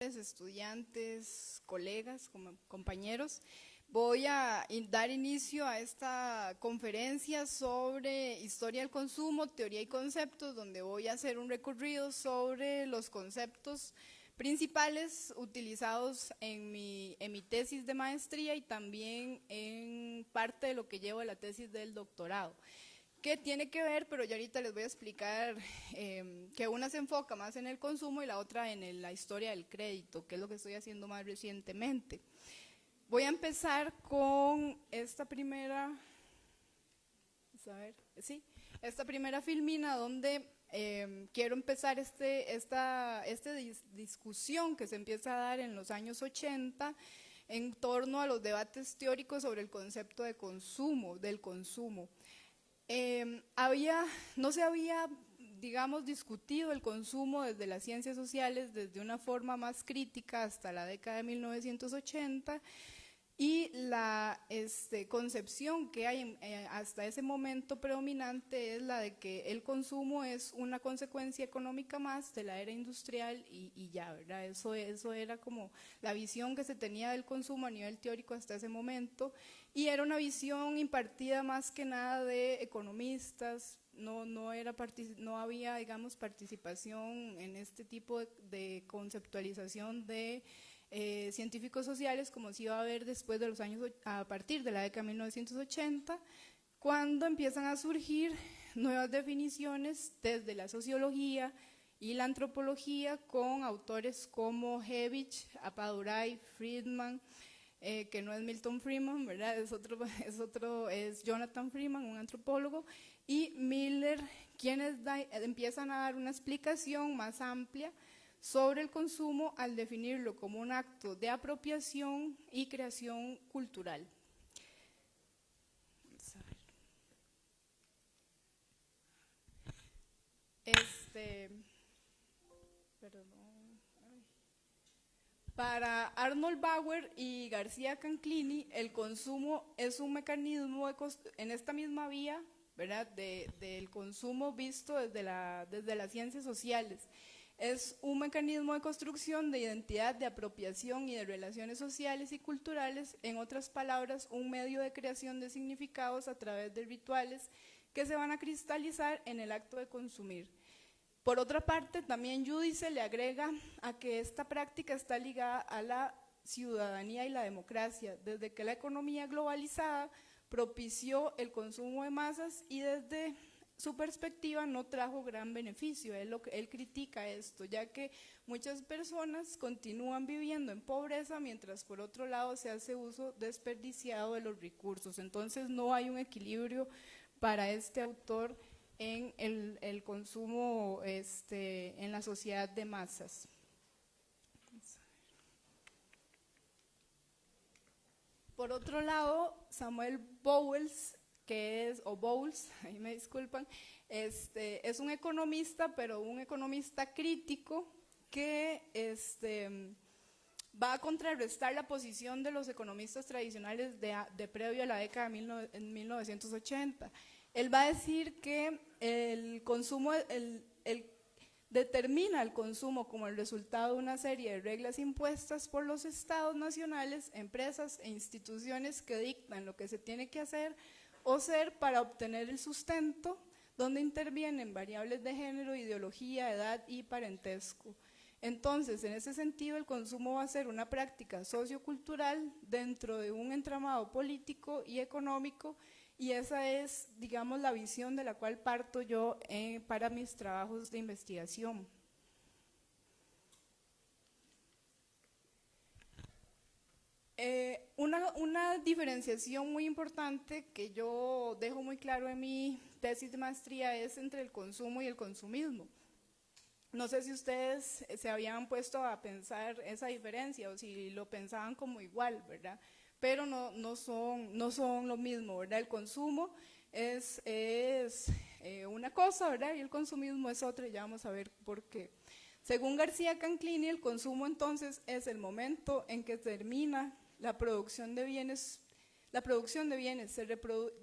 Estudiantes, colegas, compañeros. Voy a dar inicio a esta conferencia sobre historia del consumo, teoría y conceptos, donde voy a hacer un recorrido sobre los conceptos principales utilizados en mi tesis de maestría y también en parte de lo que llevo de la tesis del doctorado. Que tiene que ver, pero yo ahorita les voy a explicar que una se enfoca más en el consumo y la otra en la historia del crédito, que es lo que estoy haciendo más recientemente. Voy a empezar con esta primera, esta primera filmina donde quiero empezar esta discusión que se empieza a dar en los años 80 en torno a los debates teóricos sobre el concepto de consumo, del consumo. No se había, digamos, discutido el consumo desde las ciencias sociales desde una forma más crítica hasta la década de 1980 y la concepción que hay hasta ese momento predominante es la de que el consumo es una consecuencia económica más de la era industrial y ya, ¿verdad? Eso era como la visión que se tenía del consumo a nivel teórico hasta ese momento. Y era una visión impartida más que nada de economistas, no había, digamos, participación en este tipo de conceptualización de científicos sociales como se iba a ver después de los años, a partir de la década de 1980, cuando empiezan a surgir nuevas definiciones desde la sociología y la antropología con autores como Hebich, Appadurai, Friedman, que no es Milton Friedman, ¿verdad? Es Jonathan Friedman, un antropólogo, y Miller, quienes empiezan a dar una explicación más amplia sobre el consumo al definirlo como un acto de apropiación y creación cultural. Para Arnold Bauer y García Canclini, el consumo es un mecanismo en esta misma vía, ¿verdad?, del consumo visto desde las ciencias sociales. Es un mecanismo de construcción de identidad, de apropiación y de relaciones sociales y culturales, en otras palabras, un medio de creación de significados a través de rituales que se van a cristalizar en el acto de consumir. Por otra parte, también Giudice le agrega a que esta práctica está ligada a la ciudadanía y la democracia, desde que la economía globalizada propició el consumo de masas y desde su perspectiva no trajo gran beneficio. Él critica esto, ya que muchas personas continúan viviendo en pobreza, mientras por otro lado se hace uso desperdiciado de los recursos. Entonces no hay un equilibrio para este autor en el consumo en la sociedad de masas. Por otro lado, Samuel Bowles, Bowles, ahí me disculpan, es un economista, pero un economista crítico que va a contrarrestar la posición de los economistas tradicionales de previo a la década de 1980. Él va a decir que el consumo, determina el consumo como el resultado de una serie de reglas impuestas por los estados nacionales, empresas e instituciones que dictan lo que se tiene que hacer o ser para obtener el sustento, donde intervienen variables de género, ideología, edad y parentesco. Entonces, en ese sentido, el consumo va a ser una práctica sociocultural dentro de un entramado político y económico, y esa es, digamos, la visión de la cual parto yo para mis trabajos de investigación. Una diferenciación muy importante que yo dejo muy claro en mi tesis de maestría es entre el consumo y el consumismo. No sé si ustedes se habían puesto a pensar esa diferencia o si lo pensaban como igual, ¿verdad? Pero no son lo mismo, ¿verdad? El consumo es una cosa, ¿verdad? Y el consumismo es otra, y ya vamos a ver por qué. Según García Canclini, el consumo entonces es el momento en que termina la producción de bienes,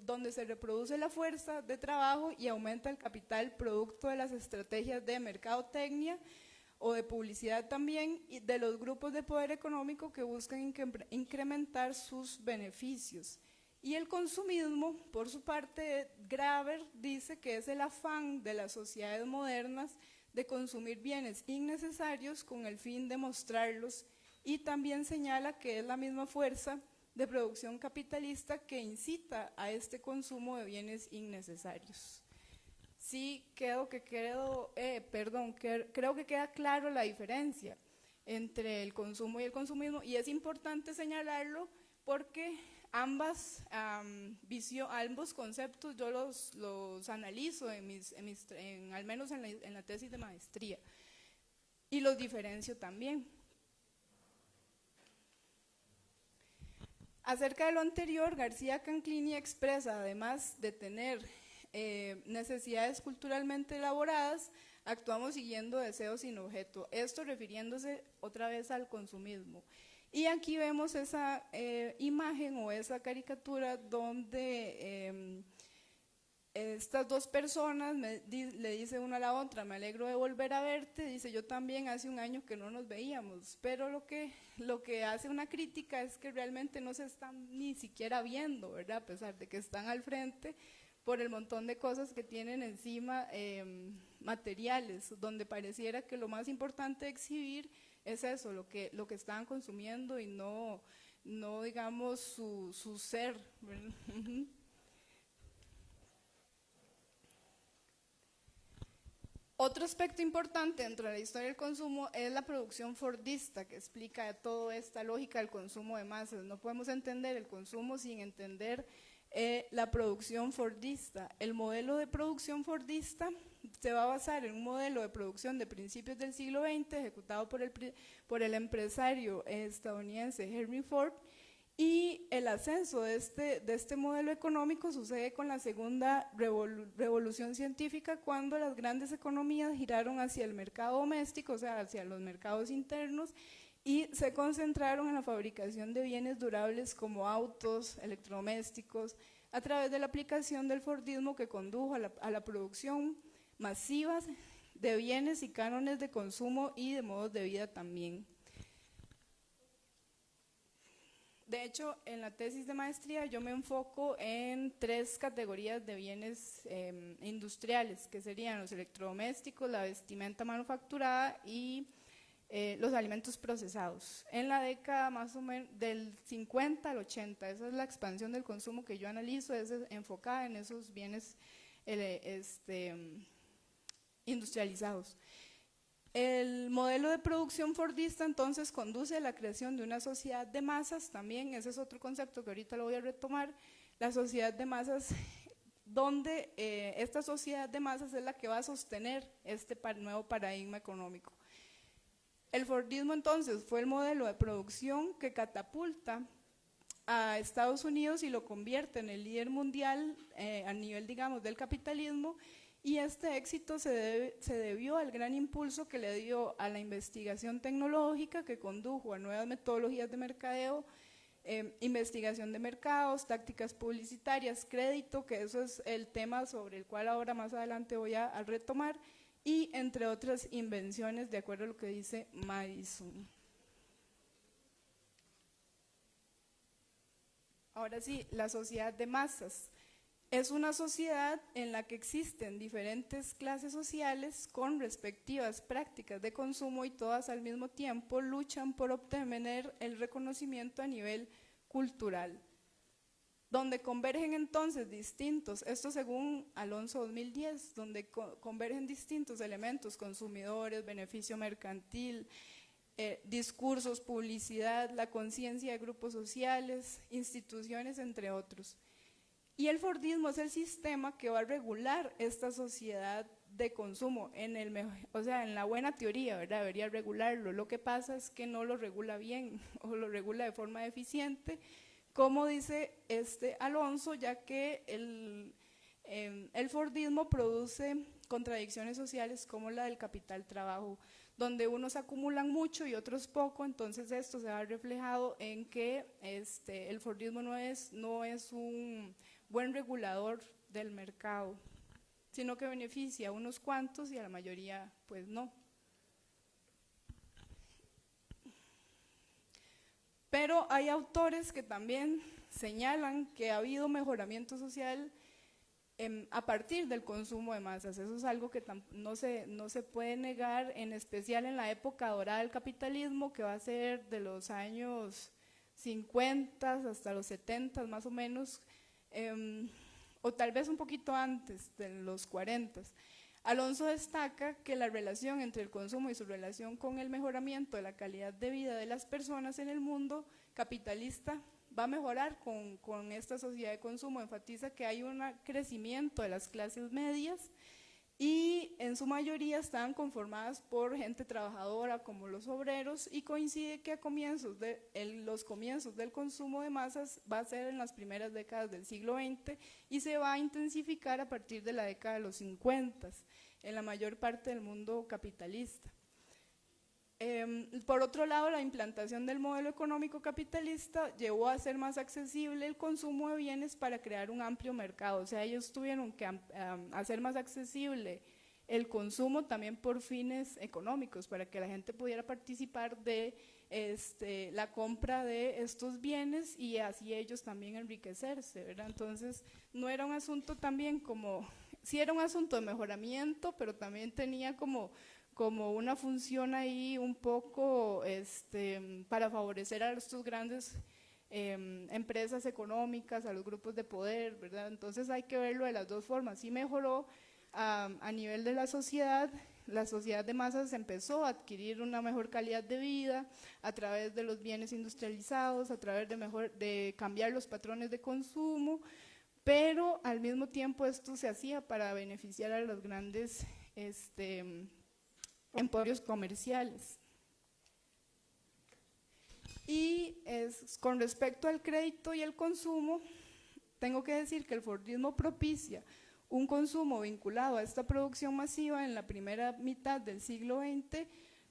donde se reproduce la fuerza de trabajo y aumenta el capital producto de las estrategias de mercadotecnia o de publicidad también, y de los grupos de poder económico que buscan incrementar sus beneficios. Y el consumismo, por su parte, Graeber dice que es el afán de las sociedades modernas de consumir bienes innecesarios con el fin de mostrarlos, y también señala que es la misma fuerza de producción capitalista que incita a este consumo de bienes innecesarios. Sí, creo que queda claro la diferencia entre el consumo y el consumismo, y es importante señalarlo porque ambos conceptos yo los analizo al menos en la tesis de maestría, y los diferencio también. Acerca de lo anterior, García Canclini expresa, además de tener necesidades culturalmente elaboradas, actuamos siguiendo deseos sin objeto, esto refiriéndose otra vez al consumismo. Y aquí vemos esa imagen o esa caricatura donde estas dos personas le dice una a la otra: me alegro de volver a verte. Dice: yo también, hace un año que no nos veíamos. Pero lo que hace una crítica es que realmente no se están ni siquiera viendo, ¿verdad? A pesar de que están al frente, por el montón de cosas que tienen encima, materiales, donde pareciera que lo más importante de exhibir es eso, lo que estaban consumiendo, y no digamos su ser, ¿verdad? Otro aspecto importante dentro de la historia del consumo es la producción fordista, que explica toda esta lógica del consumo de masas. No podemos entender el consumo sin entender la producción fordista. El modelo de producción fordista se va a basar en un modelo de producción de principios del siglo XX ejecutado por el empresario estadounidense Henry Ford, y el ascenso de este modelo económico sucede con la segunda revolución científica, cuando las grandes economías giraron hacia el mercado doméstico, o sea, hacia los mercados internos, y se concentraron en la fabricación de bienes durables como autos, electrodomésticos, a través de la aplicación del Fordismo, que condujo a la producción masiva de bienes y cánones de consumo y de modos de vida también. De hecho, en la tesis de maestría yo me enfoco en 3 categorías de bienes industriales, que serían los electrodomésticos, la vestimenta manufacturada y los alimentos procesados. En la década más o menos del 50 al 80, esa es la expansión del consumo que yo analizo, es enfocada en esos bienes industrializados. El modelo de producción fordista entonces conduce a la creación de una sociedad de masas también. Ese es otro concepto que ahorita lo voy a retomar, la sociedad de masas, donde esta sociedad de masas es la que va a sostener este nuevo paradigma económico. El Fordismo entonces fue el modelo de producción que catapulta a Estados Unidos y lo convierte en el líder mundial a nivel, digamos, del capitalismo. Y este éxito se debió al gran impulso que le dio a la investigación tecnológica, que condujo a nuevas metodologías de mercadeo, investigación de mercados, tácticas publicitarias, crédito, que eso es el tema sobre el cual ahora más adelante voy a retomar, y entre otras invenciones, de acuerdo a lo que dice Madison. Ahora sí, la sociedad de masas. Es una sociedad en la que existen diferentes clases sociales con respectivas prácticas de consumo, y todas al mismo tiempo luchan por obtener el reconocimiento a nivel cultural, donde convergen entonces esto según Alonso 2010, donde convergen distintos elementos: consumidores, beneficio mercantil, discursos, publicidad, la conciencia de grupos sociales, instituciones, entre otros. Y el Fordismo es el sistema que va a regular esta sociedad de consumo, o sea, en la buena teoría, ¿verdad? Debería regularlo. Lo que pasa es que no lo regula bien o lo regula de forma eficiente, como dice Alonso, ya que el Fordismo produce contradicciones sociales como la del capital-trabajo, donde unos acumulan mucho y otros poco. Entonces esto se va reflejado en que el Fordismo no es un buen regulador del mercado, sino que beneficia a unos cuantos y a la mayoría pues no. Pero hay autores que también señalan que ha habido mejoramiento social a partir del consumo de masas. Eso es algo que no se puede negar, en especial en la época dorada del capitalismo, que va a ser de los años 50 hasta los 70 más o menos, o tal vez un poquito antes, de los 40. Alonso destaca que la relación entre el consumo y su relación con el mejoramiento de la calidad de vida de las personas en el mundo capitalista va a mejorar con esta sociedad de consumo. Enfatiza que hay un crecimiento de las clases medias y en su mayoría están conformadas por gente trabajadora como los obreros, y coincide que los comienzos del consumo de masas va a ser en las primeras décadas del siglo XX y se va a intensificar a partir de la década de los 50 en la mayor parte del mundo capitalista. Por otro lado, la implantación del modelo económico capitalista llevó a ser más accesible el consumo de bienes para crear un amplio mercado. O sea, ellos tuvieron que hacer más accesible el consumo también por fines económicos, para que la gente pudiera participar de la compra de estos bienes y así ellos también enriquecerse, ¿verdad? Entonces, no era un asunto también como, sí era un asunto de mejoramiento, pero también tenía como una función ahí un poco para favorecer a estos grandes empresas económicas, a los grupos de poder, ¿verdad? Entonces hay que verlo de las dos formas. Sí mejoró a nivel de la sociedad de masas empezó a adquirir una mejor calidad de vida a través de los bienes industrializados, a través de cambiar los patrones de consumo, pero al mismo tiempo esto se hacía para beneficiar a los grandes emporios comerciales. Y con respecto al crédito y el consumo, tengo que decir que el Fordismo propicia un consumo vinculado a esta producción masiva en la primera mitad del siglo XX,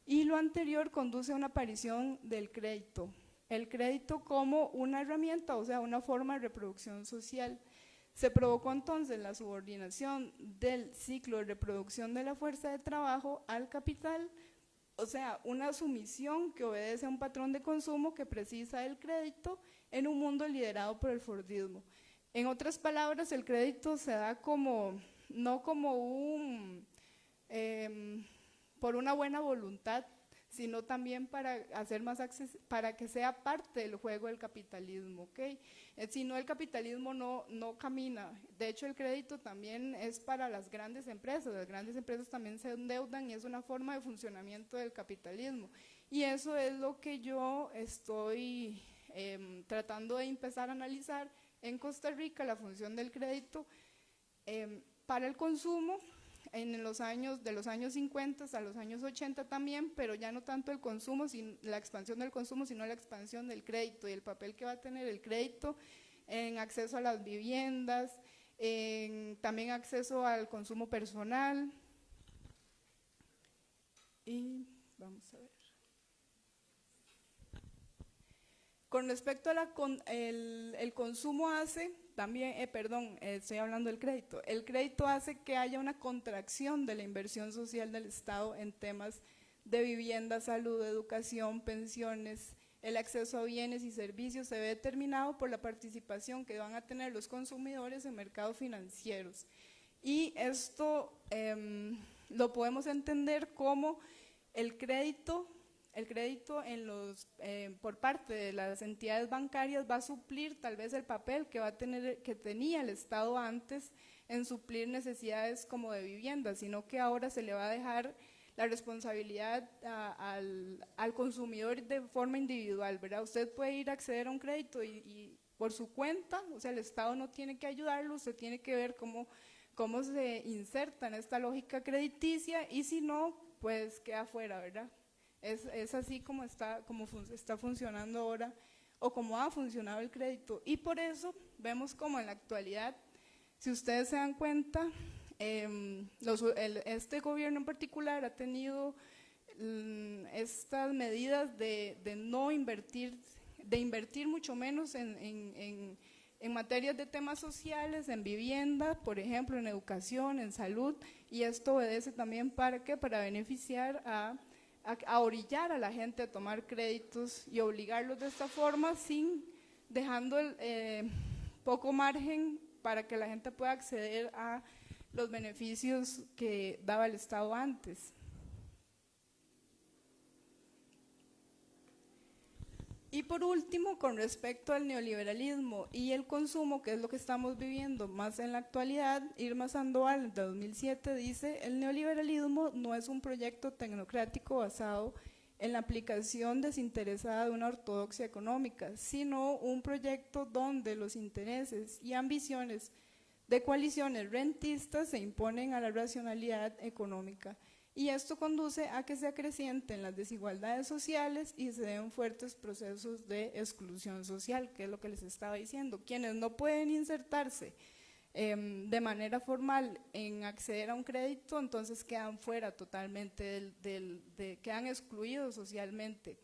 y lo anterior conduce a una aparición del crédito. El crédito como una herramienta, o sea, una forma de reproducción social. Se provocó entonces la subordinación del ciclo de reproducción de la fuerza de trabajo al capital, o sea, una sumisión que obedece a un patrón de consumo que precisa el crédito en un mundo liderado por el Fordismo. En otras palabras, el crédito se da no como por una buena voluntad, sino también para que sea parte del juego del capitalismo, ¿okay? Si no, el capitalismo no camina. De hecho, el crédito también es para las grandes empresas también se endeudan y es una forma de funcionamiento del capitalismo. Y eso es lo que yo estoy tratando de empezar a analizar en Costa Rica, la función del crédito para el consumo, de los años 50 a los años 80 también, pero ya no tanto el consumo, la expansión del consumo, sino la expansión del crédito y el papel que va a tener el crédito en acceso a las viviendas, también acceso al consumo personal. Y vamos a ver. Con respecto a el consumo hace también, estoy hablando del crédito. El crédito hace que haya una contracción de la inversión social del Estado en temas de vivienda, salud, educación, pensiones. El acceso a bienes y servicios se ve determinado por la participación que van a tener los consumidores en mercados financieros. Y esto lo podemos entender como el crédito por parte de las entidades bancarias va a suplir tal vez el papel que tenía el Estado antes en suplir necesidades como de vivienda, sino que ahora se le va a dejar la responsabilidad al consumidor de forma individual, ¿verdad? Usted puede ir a acceder a un crédito y por su cuenta, o sea, el Estado no tiene que ayudarlo, usted tiene que ver cómo se inserta en esta lógica crediticia, y si no, pues queda fuera, ¿verdad? Es así como está funcionando ahora, o como ha funcionado el crédito, y por eso vemos como en la actualidad, si ustedes se dan cuenta, este gobierno en particular ha tenido estas medidas de no invertir, de invertir mucho menos en materias de temas sociales, en vivienda, por ejemplo, en educación, en salud, y esto obedece también para beneficiar a a orillar a la gente a tomar créditos y obligarlos de esta forma, dejando poco margen para que la gente pueda acceder a los beneficios que daba el Estado antes. Y por último, con respecto al neoliberalismo y el consumo, que es lo que estamos viviendo más en la actualidad, Irma Sandoval, de 2007, dice: el neoliberalismo no es un proyecto tecnocrático basado en la aplicación desinteresada de una ortodoxia económica, sino un proyecto donde los intereses y ambiciones de coaliciones rentistas se imponen a la racionalidad económica. Y esto conduce a que se acrecienten las desigualdades sociales y se den fuertes procesos de exclusión social, que es lo que les estaba diciendo. Quienes no pueden insertarse de manera formal en acceder a un crédito, entonces quedan fuera totalmente, quedan excluidos socialmente.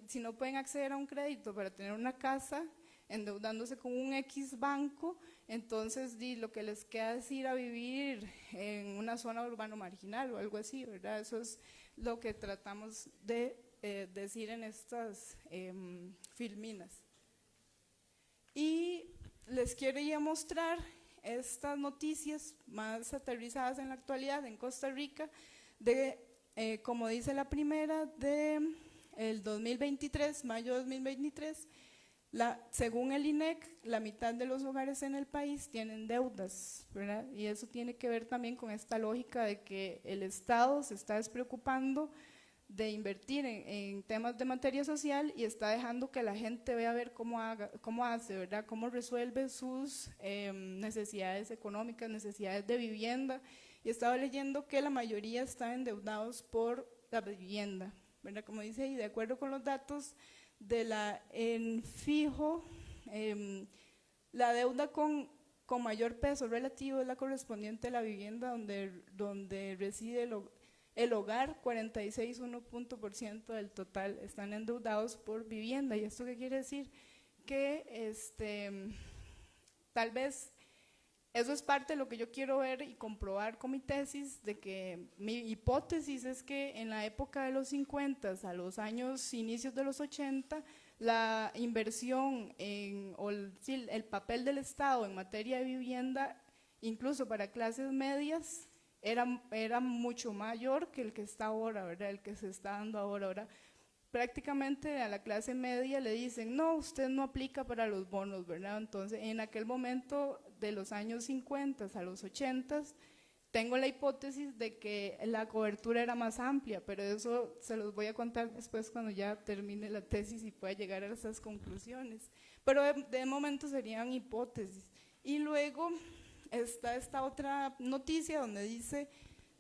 Si no pueden acceder a un crédito para tener una casa, endeudándose con un X banco, entonces lo que les queda es ir a vivir en una zona urbano marginal o algo así, ¿verdad? Eso es lo que tratamos de decir en estas filminas. Y les quiero ya mostrar estas noticias más aterrizadas en la actualidad en Costa Rica, como dice la primera, de el 2023, mayo de 2023, según el INEC, la mitad de los hogares en el país tienen deudas, ¿verdad? Y eso tiene que ver también con esta lógica de que el Estado se está despreocupando de invertir en temas de materia social y está dejando que la gente vea a ver cómo hace, ¿verdad? Cómo resuelve sus necesidades económicas, necesidades de vivienda. Y estaba leyendo que la mayoría están endeudados por la vivienda, ¿verdad? Como dice ahí, de acuerdo con los datos de la Enfijo, la deuda con mayor peso relativo es la correspondiente a la vivienda donde reside el hogar. 46,1% del total están endeudados por vivienda. ¿Y esto qué quiere decir? Que tal vez eso es parte de lo que yo quiero ver y comprobar con mi tesis, de que mi hipótesis es que en la época de los 50 a los inicios de los 80, la inversión o el papel del Estado en materia de vivienda, incluso para clases medias, era mucho mayor que el que está ahora, ¿verdad? El que se está dando ahora. Prácticamente a la clase media le dicen: no, usted no aplica para los bonos, ¿verdad? Entonces, en aquel momento de los años 50 a los 80, tengo la hipótesis de que la cobertura era más amplia, pero eso se los voy a contar después cuando ya termine la tesis y pueda llegar a esas conclusiones. Pero de momento serían hipótesis. Y luego está esta otra noticia donde dice,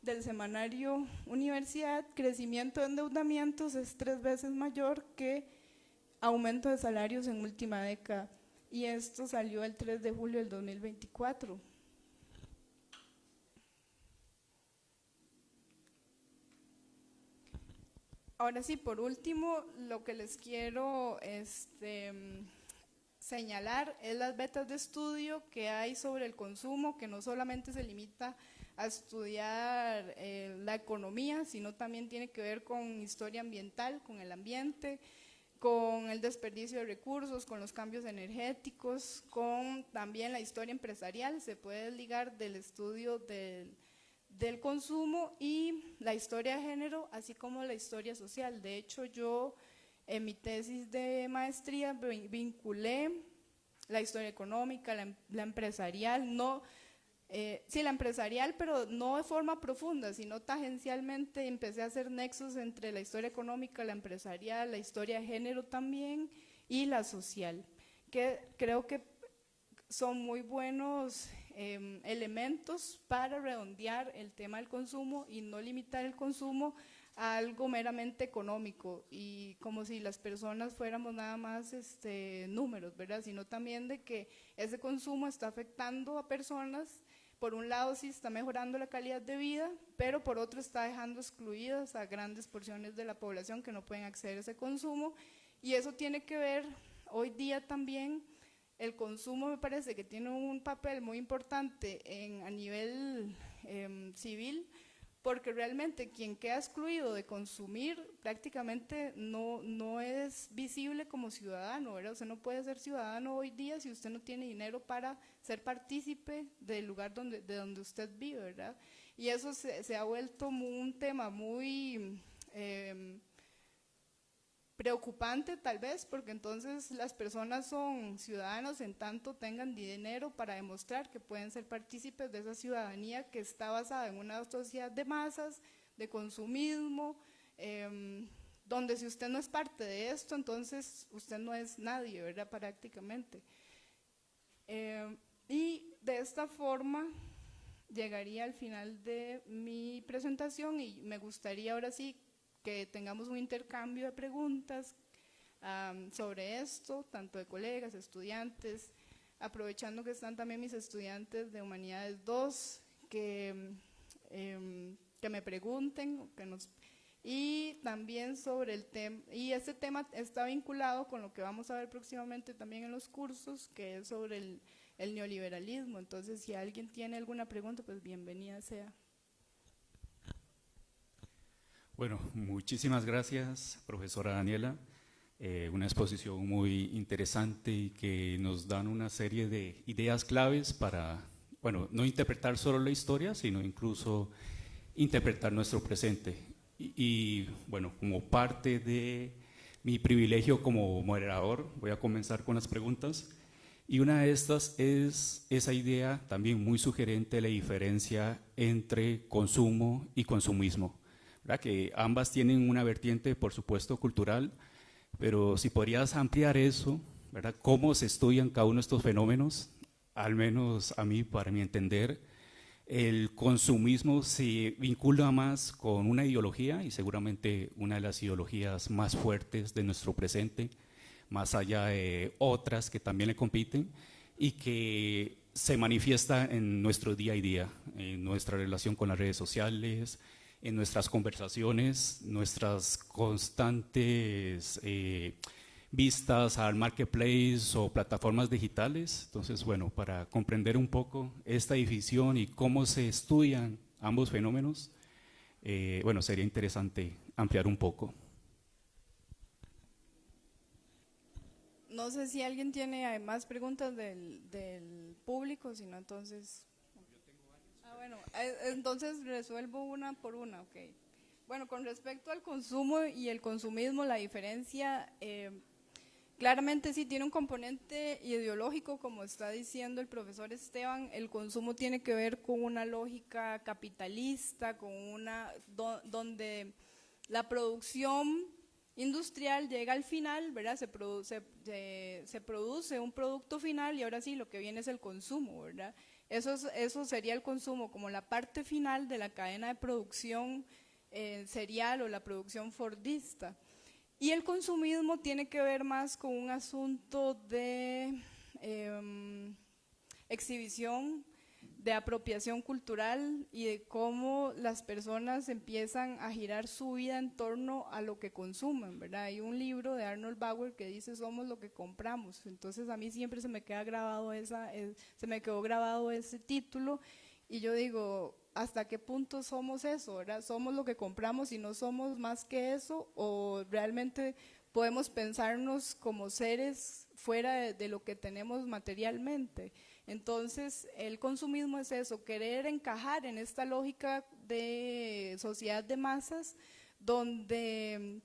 del semanario Universidad: crecimiento de endeudamientos es 3 veces mayor que aumento de salarios en última década. Y esto salió el 3 de julio del 2024. Ahora sí, por último, lo que les quiero señalar es las betas de estudio que hay sobre el consumo, que no solamente se limita a estudiar la economía, sino también tiene que ver con historia ambiental, con el ambiente, con el desperdicio de recursos, con los cambios energéticos, con también la historia empresarial. Se puede ligar del estudio del consumo y la historia de género, así como la historia social. De hecho, yo en mi tesis de maestría vinculé la historia económica, la empresarial, sí, la empresarial, pero no de forma profunda, sino tangencialmente empecé a hacer nexos entre la historia económica, la empresarial, la historia de género también y la social, que creo que son muy buenos elementos para redondear el tema del consumo y no limitar el consumo a algo meramente económico y como si las personas fuéramos nada más números, ¿verdad? Sino también de que ese consumo está afectando a personas. Por un lado sí está mejorando la calidad de vida, pero por otro está dejando excluidas a grandes porciones de la población que no pueden acceder a ese consumo, y eso tiene que ver hoy día también. El consumo me parece que tiene un papel muy importante a nivel civil, porque realmente quien queda excluido de consumir prácticamente no es visible como ciudadano, ¿verdad? Usted no puede ser ciudadano hoy día si usted no tiene dinero para ser partícipe del lugar de donde usted vive, ¿verdad? Y eso se ha vuelto un tema muy preocupante tal vez, porque entonces las personas son ciudadanos en tanto tengan dinero para demostrar que pueden ser partícipes de esa ciudadanía que está basada en una sociedad de masas, de consumismo, donde si usted no es parte de esto, entonces usted no es nadie, ¿verdad? Prácticamente. Y de esta forma llegaría al final de mi presentación y me gustaría ahora sí que tengamos un intercambio de preguntas sobre esto, tanto de colegas, estudiantes, aprovechando que están también mis estudiantes de Humanidades 2, que me pregunten, y también sobre el tema, y este tema está vinculado con lo que vamos a ver próximamente también en los cursos, que es sobre el neoliberalismo. Entonces, si alguien tiene alguna pregunta, pues bienvenida sea. Bueno, muchísimas gracias, profesora Daniela. Una exposición muy interesante y que nos dan una serie de ideas claves para, bueno, no interpretar solo la historia, sino incluso interpretar nuestro presente. Bueno, como parte de mi privilegio como moderador, voy a comenzar con las preguntas. Y una de estas es esa idea también muy sugerente de la diferencia entre consumo y consumismo, ¿verdad? Que ambas tienen una vertiente, por supuesto, cultural, pero si podrías ampliar eso, ¿verdad? ¿Cómo se estudian cada uno de estos fenómenos? Al menos a mí, para mi entender, el consumismo se vincula más con una ideología, y seguramente una de las ideologías más fuertes de nuestro presente, más allá de otras que también le compiten, y que se manifiesta en nuestro día a día, en nuestra relación con las redes sociales, en nuestras conversaciones, nuestras constantes vistas al marketplace o plataformas digitales. Entonces, bueno, para comprender un poco esta división y cómo se estudian ambos fenómenos, bueno, sería interesante ampliar un poco. No sé si alguien tiene más preguntas del público, si no, entonces… Bueno, entonces resuelvo una por una, ok. Bueno, con respecto al consumo y el consumismo, la diferencia claramente sí tiene un componente ideológico, como está diciendo el profesor Esteban. El consumo tiene que ver con una lógica capitalista, con donde la producción industrial llega al final, ¿verdad? Se produce un producto final y ahora sí lo que viene es el consumo, ¿verdad? Eso sería el consumo, como la parte final de la cadena de producción serial o la producción fordista. Y el consumismo tiene que ver más con un asunto de exhibición, de apropiación cultural y de cómo las personas empiezan a girar su vida en torno a lo que consumen, ¿verdad? Hay un libro de Arnold Bauer que dice somos lo que compramos. Entonces a mí siempre se me quedó grabado ese título y yo digo, ¿hasta qué punto somos eso, verdad? ¿Somos lo que compramos y no somos más que eso? ¿O realmente podemos pensarnos como seres fuera de lo que tenemos materialmente? Entonces, el consumismo es eso, querer encajar en esta lógica de sociedad de masas, donde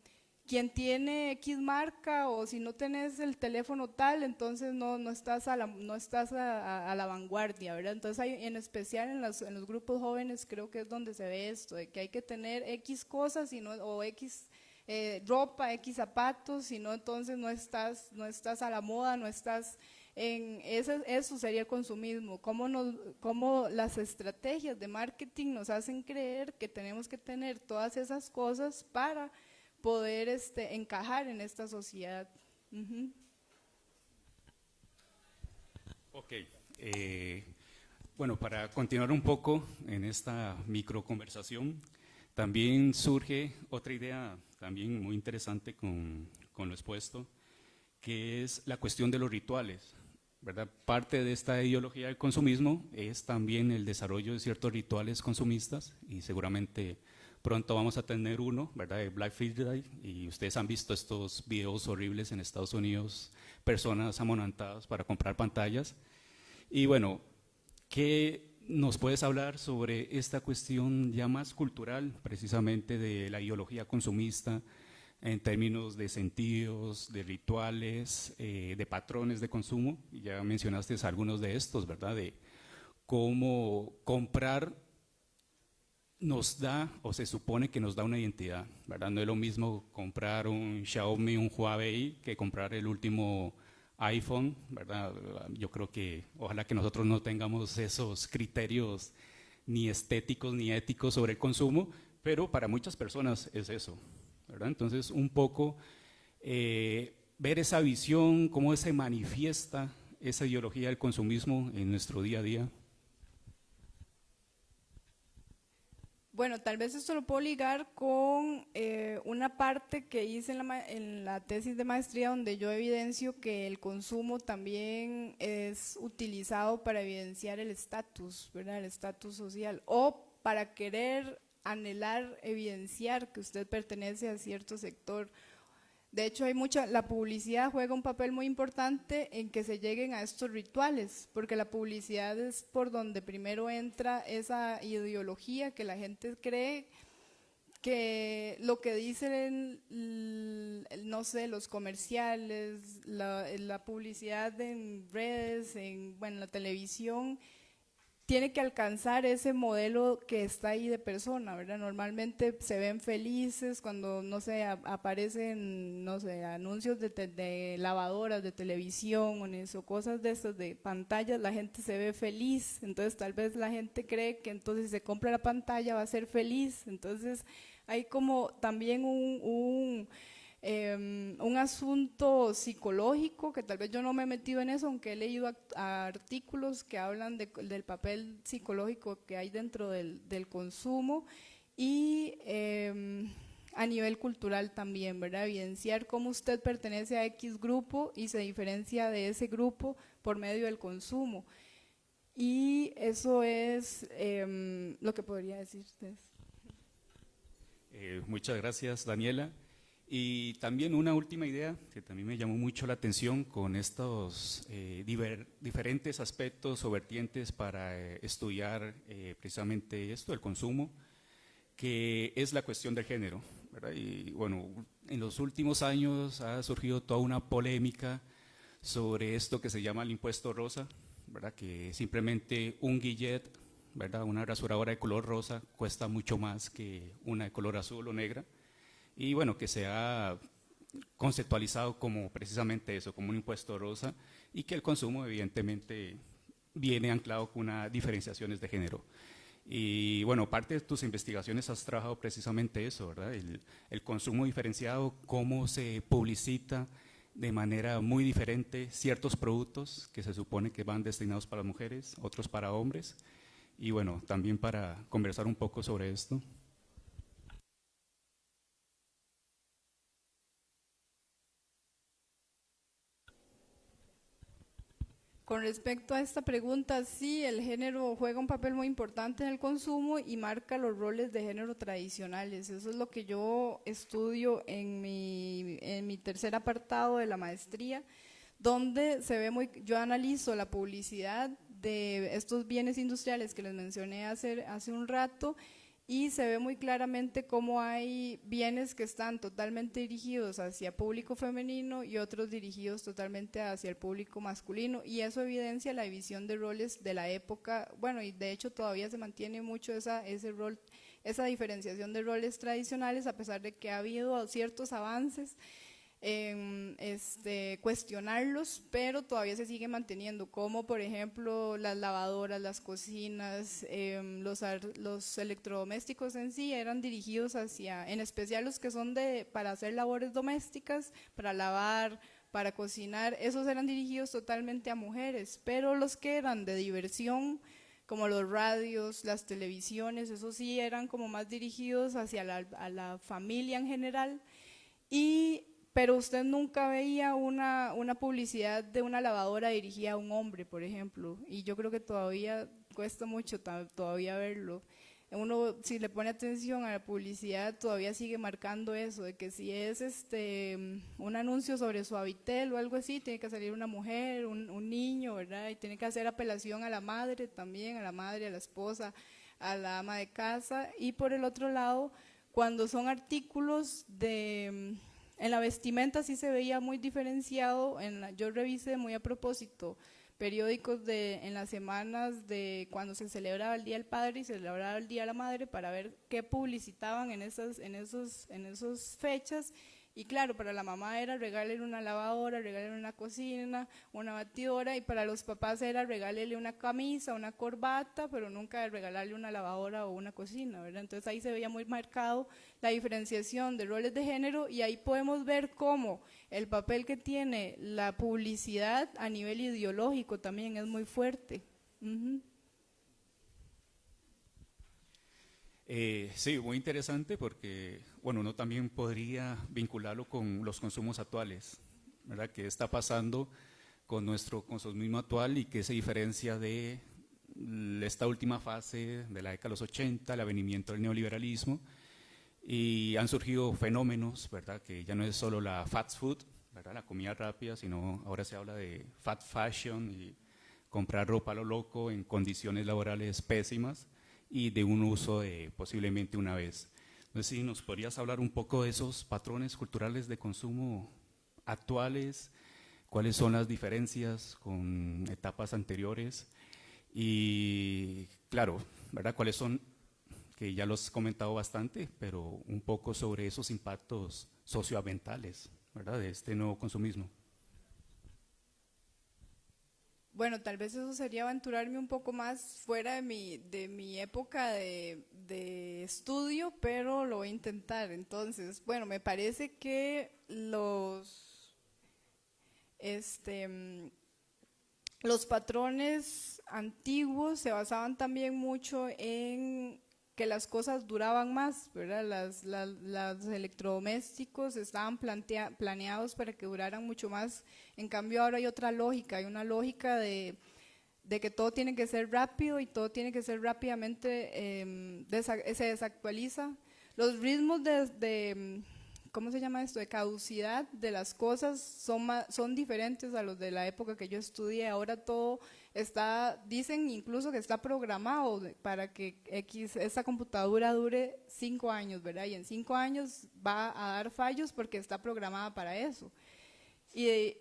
quien tiene X marca o si no tenés el teléfono tal, entonces no estás a la vanguardia, ¿verdad? Entonces, en especial en los grupos jóvenes creo que es donde se ve esto, de que hay que tener X cosas o X ropa, X zapatos, si no, entonces no estás a la moda, no estás… Eso sería el consumismo, cómo las estrategias de marketing nos hacen creer que tenemos que tener todas esas cosas para poder encajar en esta sociedad. Ok, bueno, para continuar un poco en esta micro conversación, también surge otra idea también muy interesante con lo expuesto, que es la cuestión de los rituales. ¿verdad? Parte de esta ideología del consumismo es también el desarrollo de ciertos rituales consumistas y seguramente pronto vamos a tener uno, ¿verdad? De Black Friday, y ustedes han visto estos videos horribles en Estados Unidos, personas amonantadas para comprar pantallas. Y bueno, ¿qué nos puedes hablar sobre esta cuestión ya más cultural, precisamente de la ideología consumista, en términos de sentidos, de rituales, de patrones de consumo? Ya mencionaste algunos de estos, ¿verdad? De cómo comprar nos da, o se supone que nos da una identidad, ¿verdad? No es lo mismo comprar un Xiaomi, un Huawei, que comprar el último iPhone, ¿verdad? Yo creo que ojalá que nosotros no tengamos esos criterios ni estéticos ni éticos sobre el consumo, pero para muchas personas es eso, ¿verdad? Entonces, un poco ver esa visión, cómo se manifiesta esa ideología del consumismo en nuestro día a día. Bueno, tal vez esto lo puedo ligar con una parte que hice en la tesis de maestría, donde yo evidencio que el consumo también es utilizado para evidenciar el estatus, ¿verdad? El estatus social, o para querer anhelar, evidenciar que usted pertenece a cierto sector. De hecho, la publicidad juega un papel muy importante en que se lleguen a estos rituales, porque la publicidad es por donde primero entra esa ideología que la gente cree que lo que dicen, no sé, los comerciales, la publicidad en redes, bueno, la televisión, tiene que alcanzar ese modelo que está ahí de persona, ¿verdad? Normalmente se ven felices cuando, no sé, aparecen, no sé, anuncios de lavadoras, de televisión, o cosas de estas, de pantallas, la gente se ve feliz, entonces tal vez la gente cree que entonces si se compra la pantalla va a ser feliz, entonces hay como también un asunto psicológico, que tal vez yo no me he metido en eso, aunque he leído artículos que hablan del papel psicológico que hay dentro del consumo, y a nivel cultural también, ¿verdad? Evidenciar cómo usted pertenece a X grupo y se diferencia de ese grupo por medio del consumo. Y eso es lo que podría decir ustedes. Muchas gracias, Daniela. Y también una última idea que también me llamó mucho la atención con estos diferentes aspectos o vertientes para estudiar precisamente esto, el consumo, que es la cuestión del género, ¿verdad? Y bueno, en los últimos años ha surgido toda una polémica sobre esto que se llama el impuesto rosa, ¿verdad? Que simplemente un Gillette, ¿verdad? Una rasuradora de color rosa cuesta mucho más que una de color azul o negra. Y bueno, que se ha conceptualizado como precisamente eso, como un impuesto rosa, y que el consumo evidentemente viene anclado con unas diferenciaciones de género. Y bueno, parte de tus investigaciones has trabajado precisamente eso, ¿verdad? El consumo diferenciado, cómo se publicita de manera muy diferente ciertos productos que se supone que van destinados para mujeres, otros para hombres, y bueno, también para conversar un poco sobre esto. Con respecto a esta pregunta, sí, el género juega un papel muy importante en el consumo y marca los roles de género tradicionales. Eso es lo que yo estudio en mi tercer apartado de la maestría, donde yo analizo la publicidad de estos bienes industriales que les mencioné hace un rato, y se ve muy claramente cómo hay bienes que están totalmente dirigidos hacia público femenino y otros dirigidos totalmente hacia el público masculino, y eso evidencia la división de roles de la época, bueno, y de hecho todavía se mantiene mucho ese rol, esa diferenciación de roles tradicionales, a pesar de que ha habido ciertos avances en cuestionarlos, pero todavía se sigue manteniendo, como por ejemplo las lavadoras, las cocinas, los electrodomésticos en sí eran dirigidos hacia, en especial los que son para hacer labores domésticas, para lavar, para cocinar, esos eran dirigidos totalmente a mujeres, pero los que eran de diversión, como los radios, las televisiones, esos sí eran como más dirigidos hacia a la familia en general. Y pero usted nunca veía una publicidad de una lavadora dirigida a un hombre, por ejemplo, y yo creo que todavía cuesta mucho todavía verlo. Uno, si le pone atención a la publicidad, todavía sigue marcando eso, de que si es un anuncio sobre Suavitel o algo así, tiene que salir una mujer, un niño, ¿verdad? Y tiene que hacer apelación a la madre también, a la madre, a la esposa, a la ama de casa. Y por el otro lado, cuando son artículos en la vestimenta sí se veía muy diferenciado, yo revisé muy a propósito periódicos en las semanas de cuando se celebraba el Día del Padre y se celebraba el Día de la Madre para ver qué publicitaban en esas fechas. Y claro, para la mamá era regalarle una lavadora, regalarle una cocina, una batidora, y para los papás era regalarle una camisa, una corbata, pero nunca regalarle una lavadora o una cocina, ¿verdad? Entonces ahí se veía muy marcado la diferenciación de roles de género, y ahí podemos ver cómo el papel que tiene la publicidad a nivel ideológico también es muy fuerte. Sí, muy interesante porque, bueno, uno también podría vincularlo con los consumos actuales, ¿verdad? ¿Qué está pasando con nuestro consumismo actual y qué se diferencia de esta última fase de la década de los 80, el avenimiento del neoliberalismo? Y han surgido fenómenos, ¿verdad? Que ya no es solo la fast food, ¿verdad? La comida rápida, sino ahora se habla de fast fashion y comprar ropa a lo loco en condiciones laborales pésimas y de un uso de posiblemente una vez. Entonces, si nos podrías hablar un poco de esos patrones culturales de consumo actuales, cuáles son las diferencias con etapas anteriores y, claro, ¿verdad? ¿Cuáles son, que ya los he comentado bastante, pero un poco sobre esos impactos socioambientales, ¿verdad? De este nuevo consumismo? Bueno, tal vez eso sería aventurarme un poco más fuera de mi época de estudio, pero lo voy a intentar. Entonces, bueno, me parece que los patrones antiguos se basaban también mucho en que las cosas duraban más, ¿verdad? Los electrodomésticos estaban planeados para que duraran mucho más. En cambio ahora hay otra lógica, hay una lógica de que todo tiene que ser rápido y todo tiene que ser rápidamente, se desactualiza. Los ritmos ¿cómo se llama esto?, de caducidad de las cosas son diferentes a los de la época que yo estudié. Ahora todo dicen incluso que está programado para que esta computadora dure 5 años, ¿verdad? Y en 5 años va a dar fallos porque está programada para eso. Y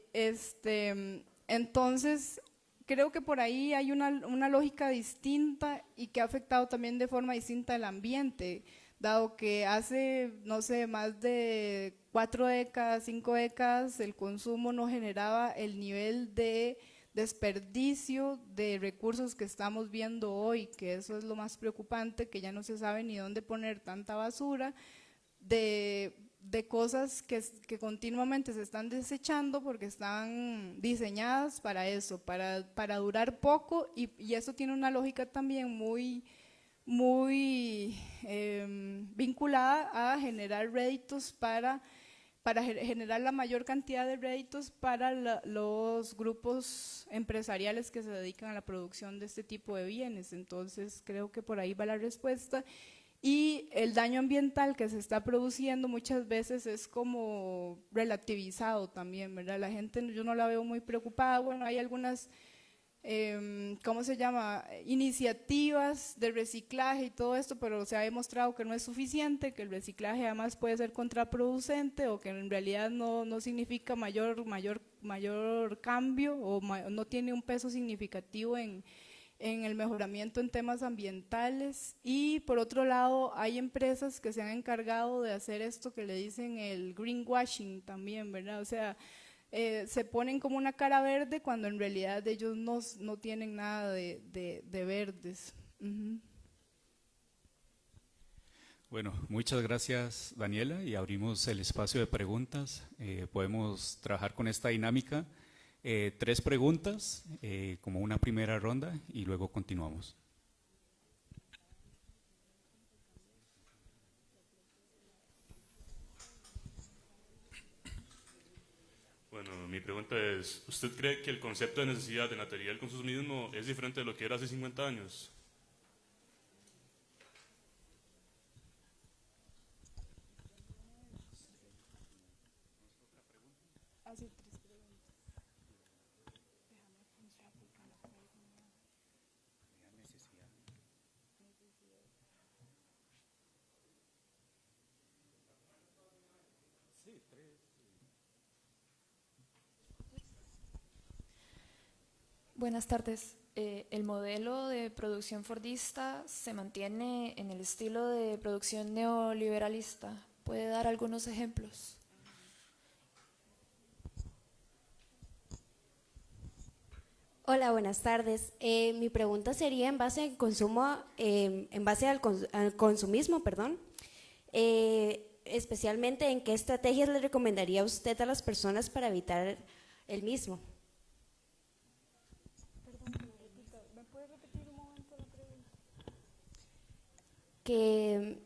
entonces creo que por ahí hay una lógica distinta y que ha afectado también de forma distinta el ambiente, dado que hace, no sé, más de 4 décadas, 5 décadas, el consumo no generaba el nivel de desperdicio de recursos que estamos viendo hoy, que eso es lo más preocupante, que ya no se sabe ni dónde poner tanta basura, de cosas que continuamente se están desechando porque están diseñadas para eso, para durar poco, y eso tiene una lógica también muy vinculada a generar réditos para generar la mayor cantidad de réditos para los grupos empresariales que se dedican a la producción de este tipo de bienes. Entonces creo que por ahí va la respuesta. Y el daño ambiental que se está produciendo muchas veces es como relativizado también, ¿verdad? La gente, yo no la veo muy preocupada. Bueno, hay algunas ¿cómo se llama?, iniciativas de reciclaje y todo esto, pero se ha demostrado que no es suficiente, que el reciclaje además puede ser contraproducente o que en realidad no significa mayor cambio o no tiene un peso significativo en el mejoramiento en temas ambientales. Y por otro lado hay empresas que se han encargado de hacer esto que le dicen el greenwashing también, ¿verdad? O sea, se ponen como una cara verde cuando en realidad ellos no tienen nada de verdes. Bueno, muchas gracias, Daniela, y abrimos el espacio de preguntas. Podemos trabajar con esta dinámica. 3 preguntas como una primera ronda y luego continuamos. mi pregunta es, ¿usted cree que el concepto de necesidad en la teoría del consumismo es diferente de lo que era hace 50 años? Buenas tardes. ¿El modelo de producción fordista se mantiene en el estilo de producción neoliberalista? ¿Puede dar algunos ejemplos? Hola, buenas tardes. Mi pregunta sería en base al consumo, en base al consumismo, perdón. Especialmente en qué estrategias le recomendaría usted a las personas para evitar el mismo. ¿Qué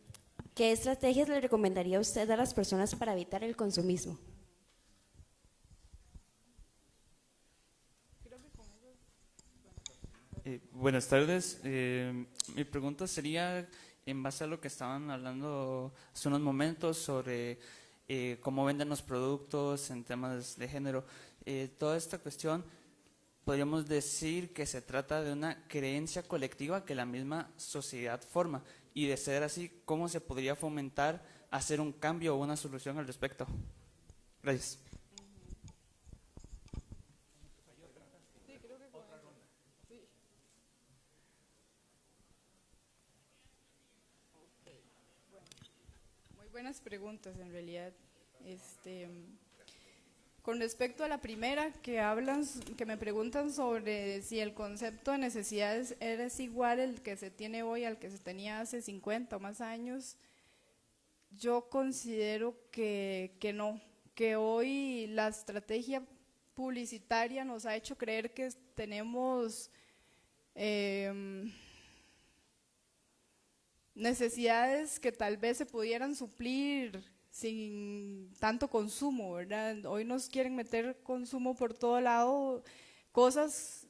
estrategias le recomendaría usted a las personas para evitar el consumismo? Buenas tardes. Mi pregunta sería en base a lo que estaban hablando hace unos momentos sobre cómo venden los productos en temas de género. Toda esta cuestión, podríamos decir que se trata de una creencia colectiva que la misma sociedad forma, y de ser así, ¿cómo se podría fomentar hacer un cambio o una solución al respecto? Gracias. Muy buenas preguntas en realidad. Con respecto a la primera que me preguntan sobre si el concepto de necesidades es igual el que se tiene hoy al que se tenía hace 50 o más años, yo considero que no, que hoy la estrategia publicitaria nos ha hecho creer que tenemos necesidades que tal vez se pudieran suplir sin tanto consumo, ¿verdad? Hoy nos quieren meter consumo por todo lado, cosas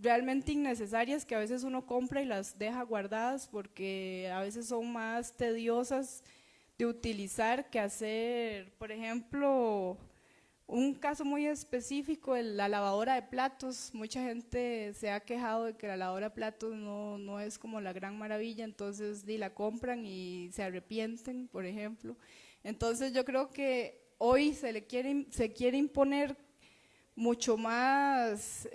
realmente innecesarias que a veces uno compra y las deja guardadas porque a veces son más tediosas de utilizar que hacer. Por ejemplo, un caso muy específico, la lavadora de platos. Mucha gente se ha quejado de que la lavadora de platos no es como la gran maravilla, entonces la compran y se arrepienten, por ejemplo. Entonces yo creo que hoy se quiere imponer mucho más,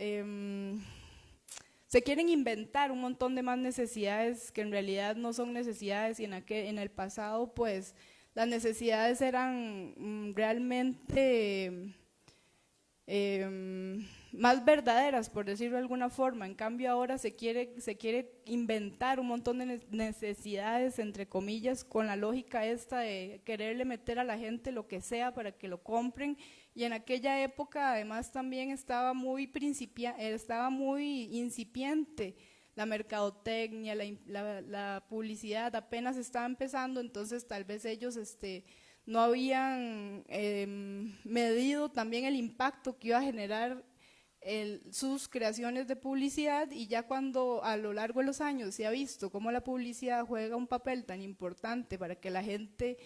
se quieren inventar un montón de más necesidades que en realidad no son necesidades, y en el pasado pues las necesidades eran realmente más verdaderas, por decirlo de alguna forma. En cambio ahora se quiere inventar un montón de necesidades, entre comillas, con la lógica esta de quererle meter a la gente lo que sea para que lo compren. Y en aquella época además también estaba muy incipiente la mercadotecnia, la publicidad apenas estaba empezando, entonces tal vez ellos no habían medido también el impacto que iba a generar sus creaciones de publicidad, y ya cuando a lo largo de los años se ha visto cómo la publicidad juega un papel tan importante para que la gente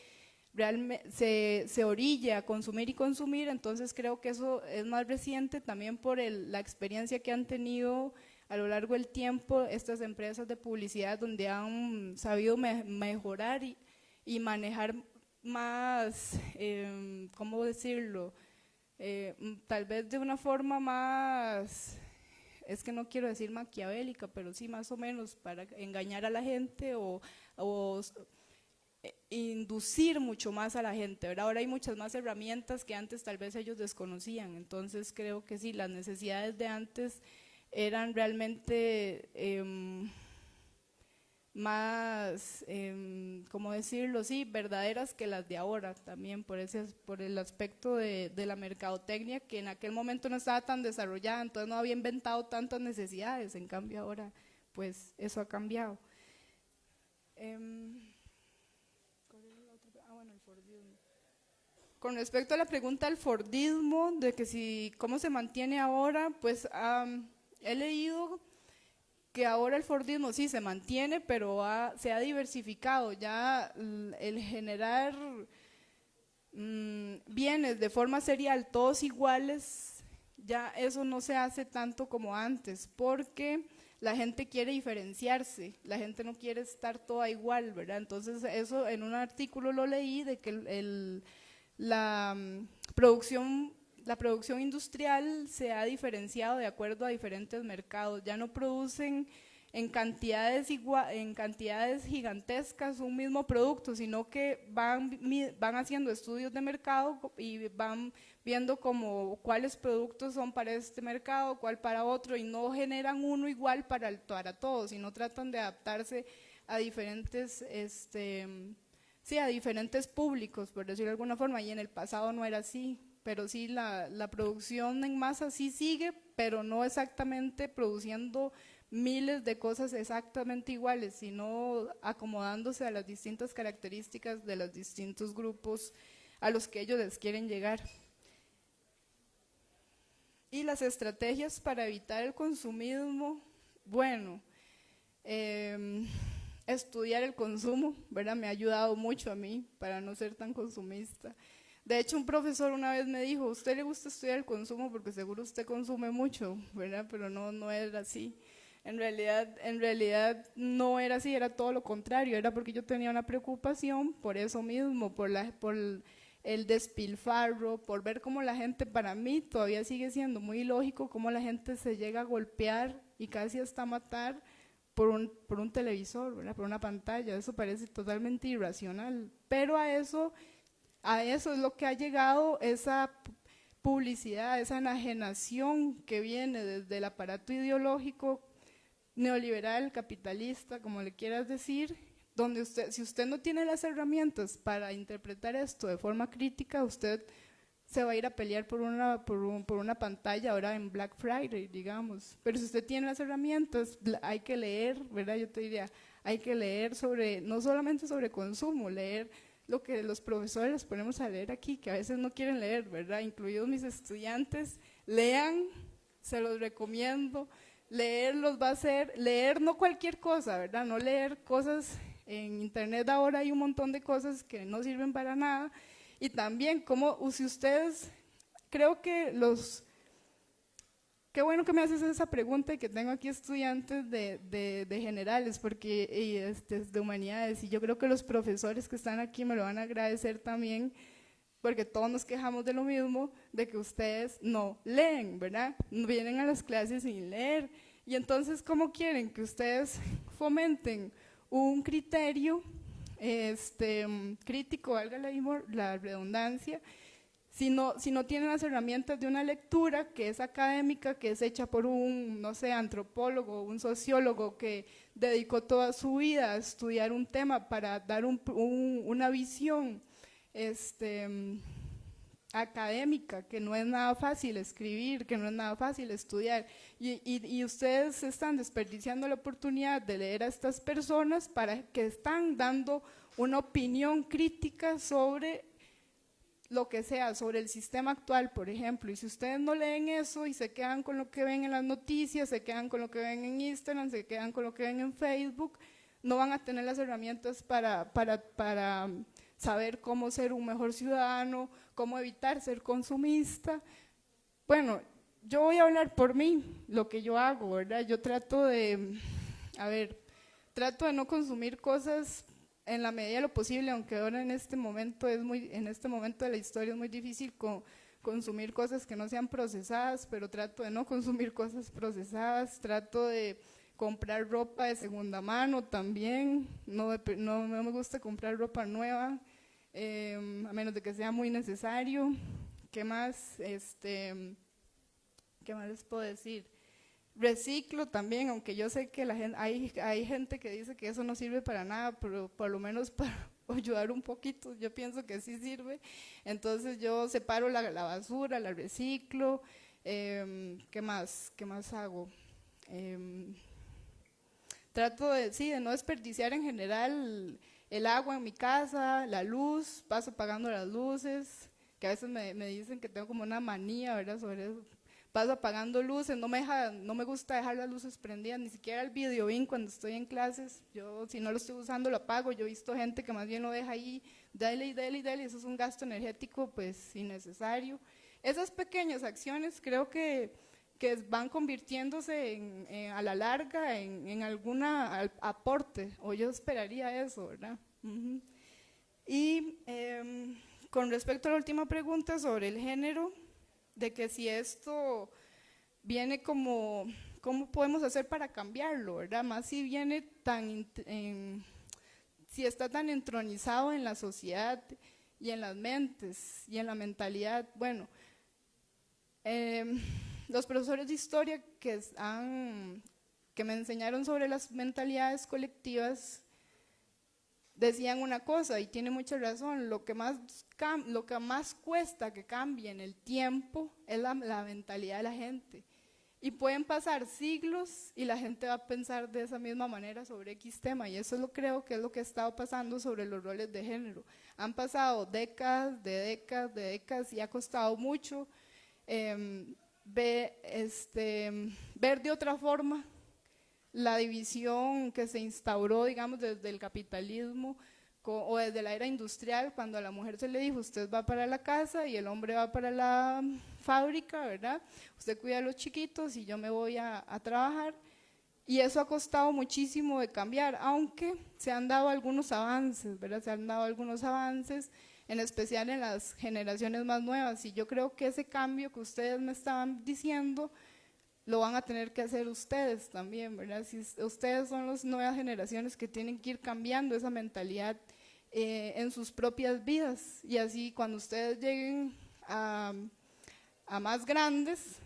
realmente se orille a consumir y consumir, entonces creo que eso es más reciente también por la experiencia que han tenido a lo largo del tiempo estas empresas de publicidad, donde han sabido mejorar y manejar más, ¿cómo decirlo? Tal vez de una forma más, es que no quiero decir maquiavélica, pero sí más o menos para engañar a la gente o inducir mucho más a la gente, ¿verdad? Ahora hay muchas más herramientas que antes tal vez ellos desconocían, entonces creo que sí, las necesidades de antes eran realmente más, ¿cómo decirlo? Sí, verdaderas que las de ahora también, por el aspecto de la mercadotecnia, que en aquel momento no estaba tan desarrollada, entonces no había inventado tantas necesidades, en cambio ahora pues eso ha cambiado. Con respecto a la pregunta del Fordismo, de que si cómo se mantiene ahora, pues he leído que ahora el Fordismo sí se mantiene, pero se ha diversificado. Ya el generar bienes de forma serial, todos iguales, ya eso no se hace tanto como antes, porque la gente quiere diferenciarse, la gente no quiere estar toda igual, ¿verdad? Entonces eso en un artículo lo leí de que la producción industrial se ha diferenciado de acuerdo a diferentes mercados, ya no producen en cantidades gigantescas un mismo producto, sino que van haciendo estudios de mercado y van viendo como cuáles productos son para este mercado, cuál para otro, y no generan uno igual para todos, sino tratan de adaptarse a diferentes a diferentes públicos, por decirlo de alguna forma, y en el pasado no era así, pero sí la producción en masa sí sigue, pero no exactamente produciendo miles de cosas exactamente iguales, sino acomodándose a las distintas características de los distintos grupos a los que ellos les quieren llegar. Y las estrategias para evitar el consumismo, bueno, estudiar el consumo, ¿verdad? Me ha ayudado mucho a mí para no ser tan consumista. De hecho, un profesor una vez me dijo, ¿a usted le gusta estudiar el consumo porque seguro usted consume mucho, ¿verdad? Pero no era así. En realidad no era así, era todo lo contrario, era porque yo tenía una preocupación por eso mismo, por el despilfarro, por ver cómo la gente, para mí todavía sigue siendo muy ilógico, cómo la gente se llega a golpear y casi hasta matar por un televisor, ¿verdad? Por una pantalla. Eso parece totalmente irracional, pero a eso es lo que ha llegado esa publicidad, esa enajenación que viene desde el aparato ideológico neoliberal, capitalista, como le quieras decir, donde si usted no tiene las herramientas para interpretar esto de forma crítica, usted se va a ir a pelear por una pantalla ahora en Black Friday, digamos. Pero si usted tiene las herramientas, hay que leer, ¿verdad? Yo te diría, hay que leer no solamente sobre consumo, leer lo que los profesores les ponemos a leer aquí, que a veces no quieren leer, ¿verdad? Incluidos mis estudiantes, lean, se los recomiendo. Leer los va a hacer, leer no cualquier cosa, ¿verdad? No leer cosas, en internet ahora hay un montón de cosas que no sirven para nada, y también como si ustedes, creo que qué bueno que me haces esa pregunta y que tengo aquí estudiantes de generales y de humanidades, y yo creo que los profesores que están aquí me lo van a agradecer también, porque todos nos quejamos de lo mismo, de que ustedes no leen, ¿verdad? Vienen a las clases sin leer. Y entonces, ¿cómo quieren que ustedes fomenten un criterio crítico, valga la redundancia, si no tienen las herramientas de una lectura que es académica, que es hecha por un, no sé, antropólogo, un sociólogo que dedicó toda su vida a estudiar un tema para dar una visión académica, que no es nada fácil escribir, que no es nada fácil estudiar, y ustedes están desperdiciando la oportunidad de leer a estas personas para que están dando una opinión crítica sobre lo que sea, sobre el sistema actual, por ejemplo, y si ustedes no leen eso y se quedan con lo que ven en las noticias, se quedan con lo que ven en Instagram, se quedan con lo que ven en Facebook, no van a tener las herramientas para saber cómo ser un mejor ciudadano, cómo evitar ser consumista. Bueno, yo voy a hablar por mí, lo que yo hago, ¿verdad? Yo trato de no consumir cosas en la medida de lo posible, aunque ahora en este momento de la historia es muy difícil consumir cosas que no sean procesadas, pero trato de no consumir cosas procesadas, trato de comprar ropa de segunda mano también, no me gusta comprar ropa nueva, a menos de que sea muy necesario. ¿Qué más? ¿Qué más les puedo decir? Reciclo también, aunque yo sé que hay gente que dice que eso no sirve para nada, pero por lo menos para ayudar un poquito, yo pienso que sí sirve. Entonces yo separo la basura, la reciclo. ¿Qué más hago? Trato de no desperdiciar en general el agua en mi casa, la luz, paso pagando las luces. que a veces me dicen que tengo como una manía, ¿verdad? Sobre eso. Paso apagando luces, no me gusta dejar las luces prendidas, ni siquiera el videobeam cuando estoy en clases. Yo, si no lo estoy usando, lo apago. Yo he visto gente que más bien lo deja ahí, dale y dale y dale, eso es un gasto energético pues innecesario. Esas pequeñas acciones creo que van convirtiéndose a la larga en alguna aporte, o yo esperaría eso, ¿verdad? Y con respecto a la última pregunta sobre el género, de que si esto viene como, ¿cómo podemos hacer para cambiarlo, verdad? Más si viene si está tan entronizado en la sociedad y en las mentes y en la mentalidad. Bueno, los profesores de historia que me enseñaron sobre las mentalidades colectivas decían una cosa, y tiene mucha razón: lo que más cuesta que cambie en el tiempo es la mentalidad de la gente. Y pueden pasar siglos y la gente va a pensar de esa misma manera sobre X tema, y eso creo que es lo que ha estado pasando sobre los roles de género. Han pasado décadas y ha costado mucho ver de otra forma la división que se instauró, digamos, desde el capitalismo o desde la era industrial, cuando a la mujer se le dijo: usted va para la casa y el hombre va para la fábrica, ¿verdad? Usted cuida a los chiquitos y yo me voy a trabajar. Y eso ha costado muchísimo de cambiar, aunque se han dado algunos avances, ¿verdad? Se han dado algunos avances, en especial en las generaciones más nuevas, y yo creo que ese cambio que ustedes me estaban diciendo lo van a tener que hacer ustedes también, ¿verdad? Si ustedes son las nuevas generaciones que tienen que ir cambiando esa mentalidad en sus propias vidas, y así cuando ustedes lleguen a más grandes,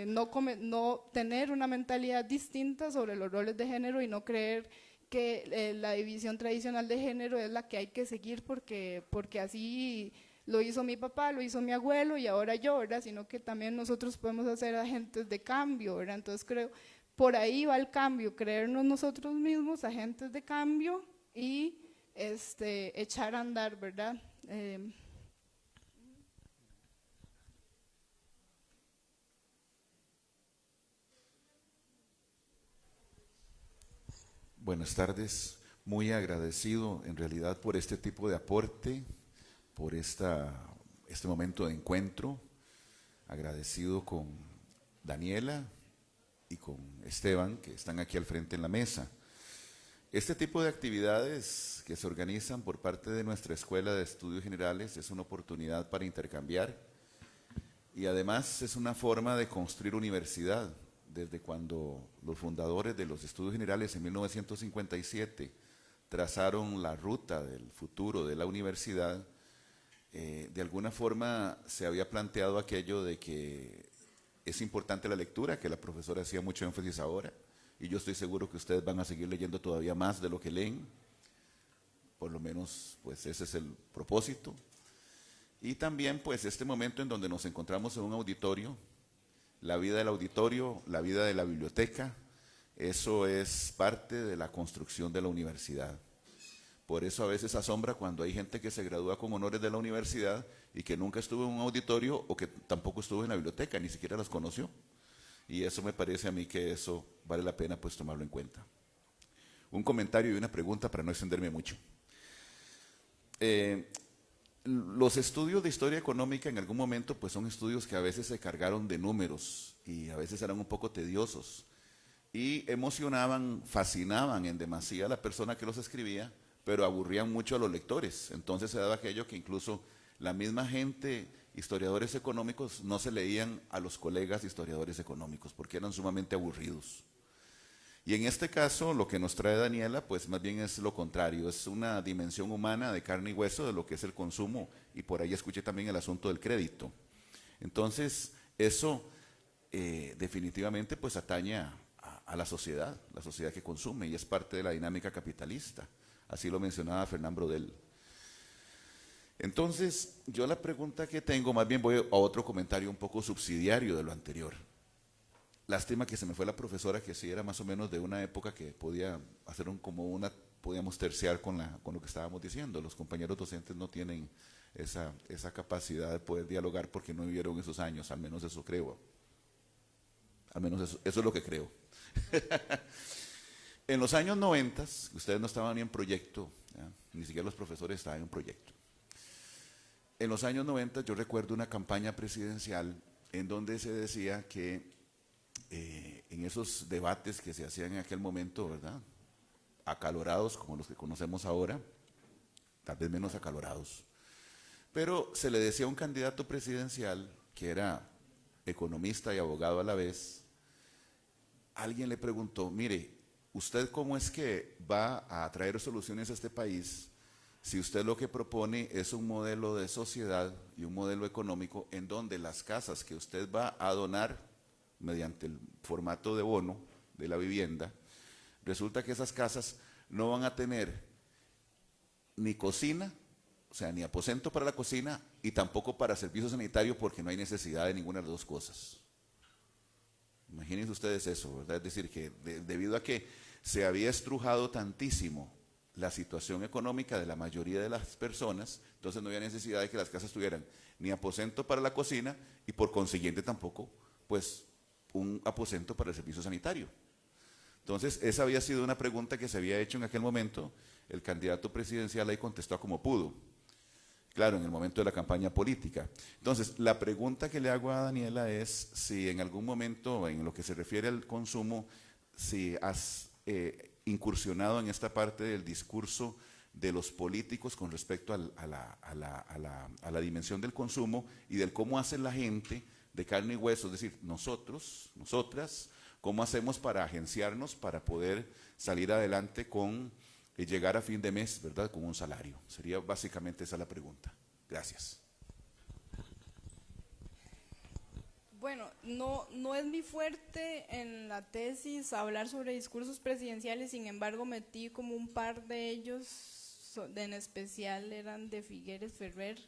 no tener una mentalidad distinta sobre los roles de género y no creer que la división tradicional de género es la que hay que seguir porque así lo hizo mi papá, lo hizo mi abuelo y ahora yo, ¿verdad? Sino que también nosotros podemos ser agentes de cambio, ¿verdad? Entonces creo, por ahí va el cambio, creernos nosotros mismos agentes de cambio y echar a andar, ¿verdad? Buenas tardes, muy agradecido en realidad por este tipo de aporte, por este momento de encuentro, agradecido con Daniela y con Esteban, que están aquí al frente en la mesa. Este tipo de actividades que se organizan por parte de nuestra Escuela de Estudios Generales es una oportunidad para intercambiar, y además es una forma de construir universidad. Desde cuando los fundadores de los Estudios Generales en 1957 trazaron la ruta del futuro de la universidad, de alguna forma se había planteado aquello de que es importante la lectura, que la profesora hacía mucho énfasis ahora, y yo estoy seguro que ustedes van a seguir leyendo todavía más de lo que leen, por lo menos pues ese es el propósito. Y también pues este momento en donde nos encontramos en un auditorio, la vida del auditorio, la vida de la biblioteca, eso es parte de la construcción de la universidad. Por eso a veces asombra cuando hay gente que se gradúa con honores de la universidad y que nunca estuvo en un auditorio o que tampoco estuvo en la biblioteca, ni siquiera las conoció. Y eso me parece a mí que eso vale la pena pues tomarlo en cuenta. Un comentario y una pregunta para no extenderme mucho. Los estudios de historia económica en algún momento pues son estudios que a veces se cargaron de números y a veces eran un poco tediosos y emocionaban, fascinaban en demasía a la persona que los escribía, pero aburrían mucho a los lectores. Entonces se daba aquello que incluso la misma gente, historiadores económicos, no se leían a los colegas historiadores económicos porque eran sumamente aburridos. Y en este caso, lo que nos trae Daniela, pues más bien es lo contrario, es una dimensión humana de carne y hueso de lo que es el consumo, y por ahí escuché también el asunto del crédito. Entonces, eso definitivamente pues atañe a la sociedad que consume, y es parte de la dinámica capitalista, así lo mencionaba Fernán Brodel. Entonces, yo la pregunta que tengo, más bien voy a otro comentario un poco subsidiario de lo anterior. Lástima que se me fue la profesora, que sí era más o menos de una época que podía hacer como una podíamos terciar con lo que estábamos diciendo. Los compañeros docentes no tienen esa capacidad de poder dialogar porque no vivieron esos años, al menos eso creo. Al menos eso es lo que creo. En los años 90, ustedes no estaban ni en proyecto, ¿ya? Ni siquiera los profesores estaban en proyecto. En los años 90 yo recuerdo una campaña presidencial en donde se decía que en esos debates que se hacían en aquel momento, ¿verdad?, acalorados como los que conocemos ahora, tal vez menos acalorados, pero se le decía a un candidato presidencial que era economista y abogado a la vez, alguien le preguntó, mire, ¿usted cómo es que va a traer soluciones a este país si usted lo que propone es un modelo de sociedad y un modelo económico en donde las casas que usted va a donar mediante el formato de bono de la vivienda, resulta que esas casas no van a tener ni cocina, o sea, ni aposento para la cocina y tampoco para servicio sanitario porque no hay necesidad de ninguna de las dos cosas? Imagínense ustedes eso, ¿verdad? Es decir, que debido a que se había estrujado tantísimo la situación económica de la mayoría de las personas, entonces no había necesidad de que las casas tuvieran ni aposento para la cocina y por consiguiente tampoco, pues, un aposento para el servicio sanitario. Entonces, esa había sido una pregunta que se había hecho en aquel momento, el candidato presidencial ahí contestó como pudo, claro, en el momento de la campaña política. Entonces, la pregunta que le hago a Daniela es si en algún momento, en lo que se refiere al consumo, si has incursionado en esta parte del discurso de los políticos con respecto a la dimensión del consumo y del cómo hace la gente de carne y hueso, es decir, nosotros, nosotras, cómo hacemos para agenciarnos, para poder salir adelante con llegar a fin de mes, ¿verdad?, con un salario. Sería básicamente esa la pregunta. Gracias. Bueno, no es mi fuerte en la tesis hablar sobre discursos presidenciales, sin embargo metí como un par de ellos, en especial eran de Figueres Ferrer,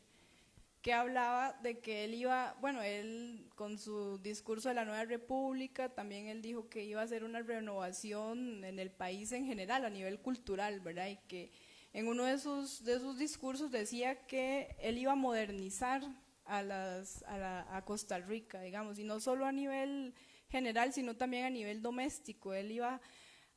que hablaba de que él iba, bueno, él con su discurso de la Nueva República, también él dijo que iba a hacer una renovación en el país en general, a nivel cultural, ¿verdad? Y que en uno de sus discursos decía que él iba a modernizar a Costa Rica, digamos, y no solo a nivel general, sino también a nivel doméstico. Él iba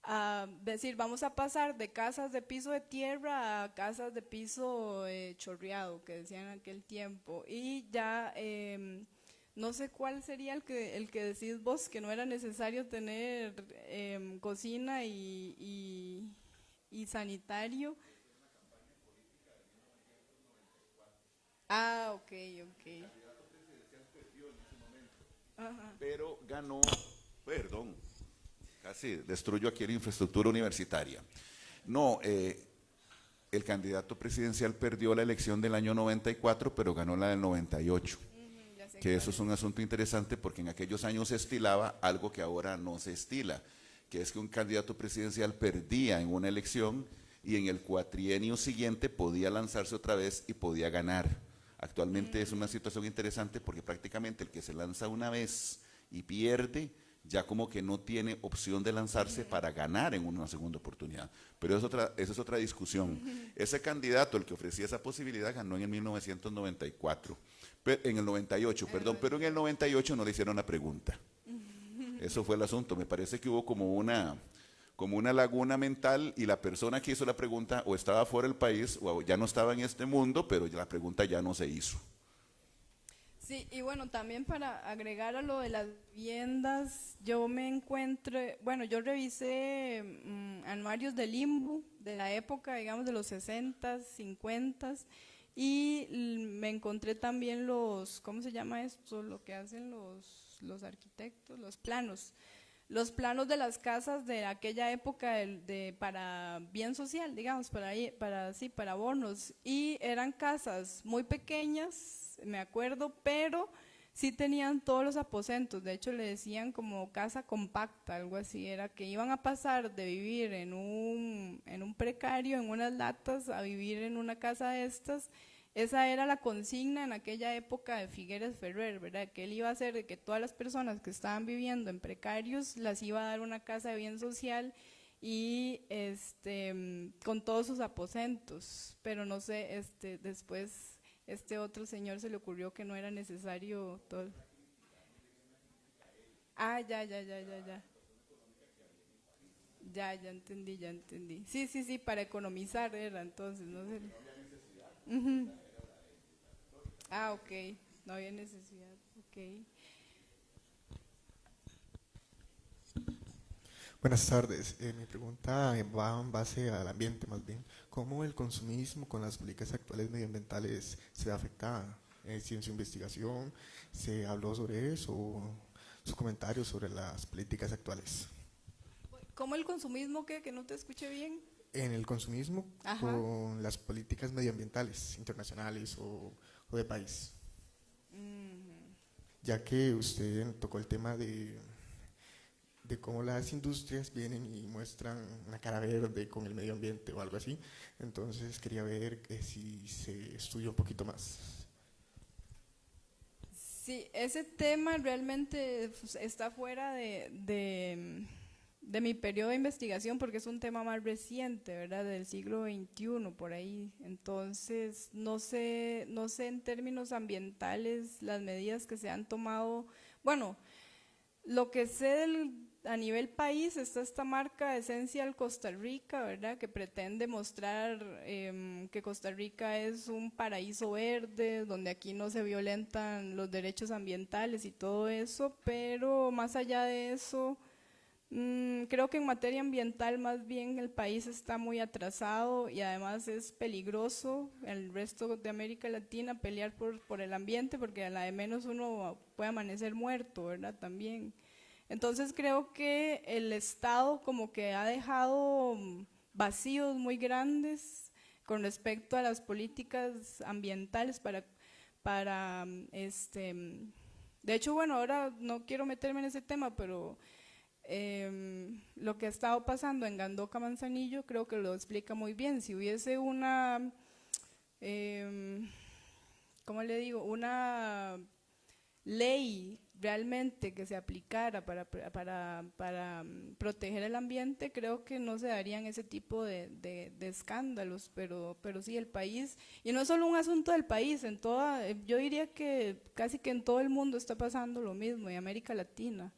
a decir, vamos a pasar de casas de piso de tierra a casas de piso chorreado, que decían en aquel tiempo, y ya no sé cuál sería el que decís vos, que no era necesario tener cocina y sanitario. Ah, ok. Ajá. Pero ganó, perdón, casi destruyó aquí la infraestructura universitaria. No, el candidato presidencial perdió la elección del año 94, pero ganó la del 98. Que eso es un asunto interesante porque en aquellos años se estilaba algo que ahora no se estila, que es que un candidato presidencial perdía en una elección y en el cuatrienio siguiente podía lanzarse otra vez y podía ganar. Actualmente es una situación interesante porque prácticamente el que se lanza una vez y pierde, ya como que no tiene opción de lanzarse para ganar en una segunda oportunidad. Pero esa es otra discusión. Ese candidato, el que ofrecía esa posibilidad, ganó en el 1994, en el 98, perdón, pero en el 98 no le hicieron la pregunta. Eso fue el asunto. Me parece que hubo como una laguna mental y la persona que hizo la pregunta o estaba fuera del país o ya no estaba en este mundo, pero la pregunta ya no se hizo. Sí, y bueno, también para agregar a lo de las viviendas, yo me encuentro, bueno, yo revisé anuarios del INBU de la época, digamos, de los 60s, 50s, y me encontré también ¿cómo se llama esto? Lo que hacen los arquitectos, los planos de las casas de aquella época para bien social, digamos, para bonos, y eran casas muy pequeñas, me acuerdo, pero sí tenían todos los aposentos. De hecho le decían como casa compacta, algo así, era que iban a pasar de vivir en un precario, en unas latas, a vivir en una casa de estas. Esa era la consigna en aquella época de Figueres Ferrer, ¿verdad? Que él iba a hacer de que todas las personas que estaban viviendo en precarios las iba a dar una casa de bien social y con todos sus aposentos, pero no sé, después otro señor se le ocurrió que no era necesario todo. Ah, ya. Ya entendí, ya entendí. Sí, para economizar era entonces, no sé. Ujú. Ah, ok, no había necesidad, ok. Buenas tardes. Mi pregunta va en base al ambiente más bien. ¿Cómo el consumismo con las políticas actuales medioambientales se ve afectada? Si en su investigación se habló sobre eso o sus comentarios sobre las políticas actuales. ¿Cómo el consumismo qué? Que no te escuché bien. En el consumismo Ajá. con las políticas medioambientales internacionales o de país. Ya que usted tocó el tema de cómo las industrias vienen y muestran una cara verde con el medio ambiente o algo así. Entonces quería ver si se estudia un poquito más. Sí, ese tema realmente pues, está fuera de mi periodo de investigación porque es un tema más reciente, ¿verdad? Del siglo XXI, por ahí. Entonces, no sé en términos ambientales las medidas que se han tomado. Bueno, lo que sé a nivel país está esta marca Essential Costa Rica, ¿verdad? Que pretende mostrar que Costa Rica es un paraíso verde, donde aquí no se violentan los derechos ambientales y todo eso, pero más allá de eso, creo que en materia ambiental más bien el país está muy atrasado y además es peligroso el resto de América Latina pelear por el ambiente porque a la de menos uno puede amanecer muerto, ¿verdad? También. Entonces creo que el Estado como que ha dejado vacíos muy grandes con respecto a las políticas ambientales de hecho, bueno, ahora no quiero meterme en ese tema, pero lo que ha estado pasando en Gandoca Manzanillo creo que lo explica muy bien. Si hubiese una, ¿cómo le digo? Una ley realmente que se aplicara para proteger el ambiente, creo que no se darían ese tipo de escándalos, pero sí el país, y no es solo un asunto del país, yo diría que casi que en todo el mundo está pasando lo mismo, en América Latina.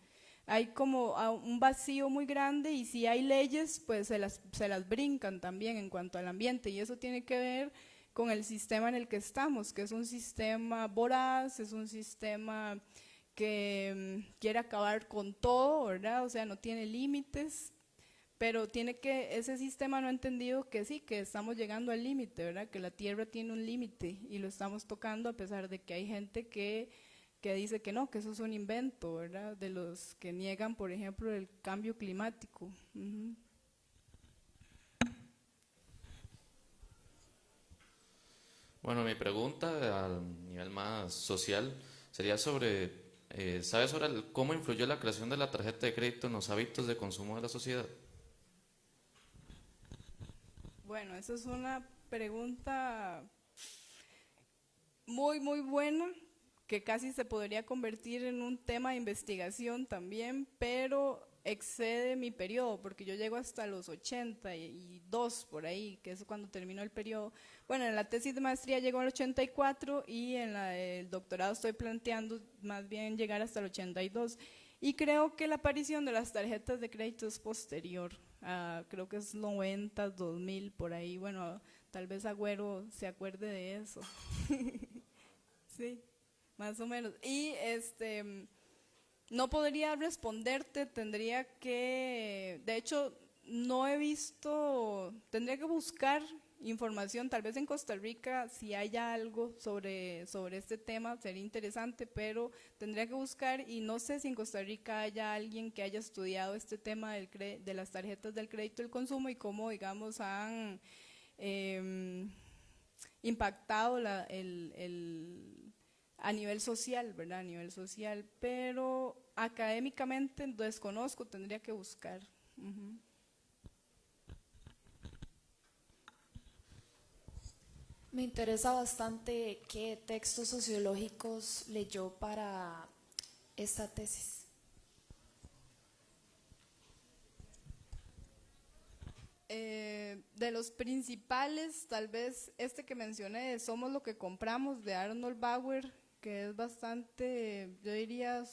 Hay como un vacío muy grande y si hay leyes, pues se las brincan también en cuanto al ambiente y eso tiene que ver con el sistema en el que estamos, que es un sistema voraz, es un sistema que quiere acabar con todo, ¿verdad? O sea, no tiene límites, pero ese sistema no ha entendido que sí, que estamos llegando al límite, ¿verdad? Que la Tierra tiene un límite y lo estamos tocando a pesar de que hay gente que dice que no, que eso es un invento, ¿verdad? De los que niegan, por ejemplo, el cambio climático. Bueno, mi pregunta al nivel más social sería sobre, ¿sabes sobre cómo influyó la creación de la tarjeta de crédito en los hábitos de consumo de la sociedad? Bueno, esa es una pregunta muy, muy buena, que casi se podría convertir en un tema de investigación también, pero excede mi periodo, porque yo llego hasta los 82 por ahí, que es cuando terminó el periodo. Bueno, en la tesis de maestría llego al 84 y en la del doctorado estoy planteando más bien llegar hasta el 82. Y creo que la aparición de las tarjetas de crédito es posterior, creo que es 90, 2000 por ahí. Bueno, tal vez Agüero se acuerde de eso. Sí. Más o menos. Y no podría responderte, tendría que, de hecho, no he visto, tendría que buscar información, tal vez en Costa Rica, si haya algo sobre este tema, sería interesante, pero tendría que buscar y no sé si en Costa Rica haya alguien que haya estudiado este tema de las tarjetas del crédito del consumo y cómo, digamos, han impactado a nivel social, ¿verdad? A nivel social, pero académicamente desconozco, tendría que buscar. Me interesa bastante qué textos sociológicos leyó para esta tesis. De los principales, tal vez este que mencioné, Somos lo que compramos, de Arnold Bauer, que es bastante, yo diría,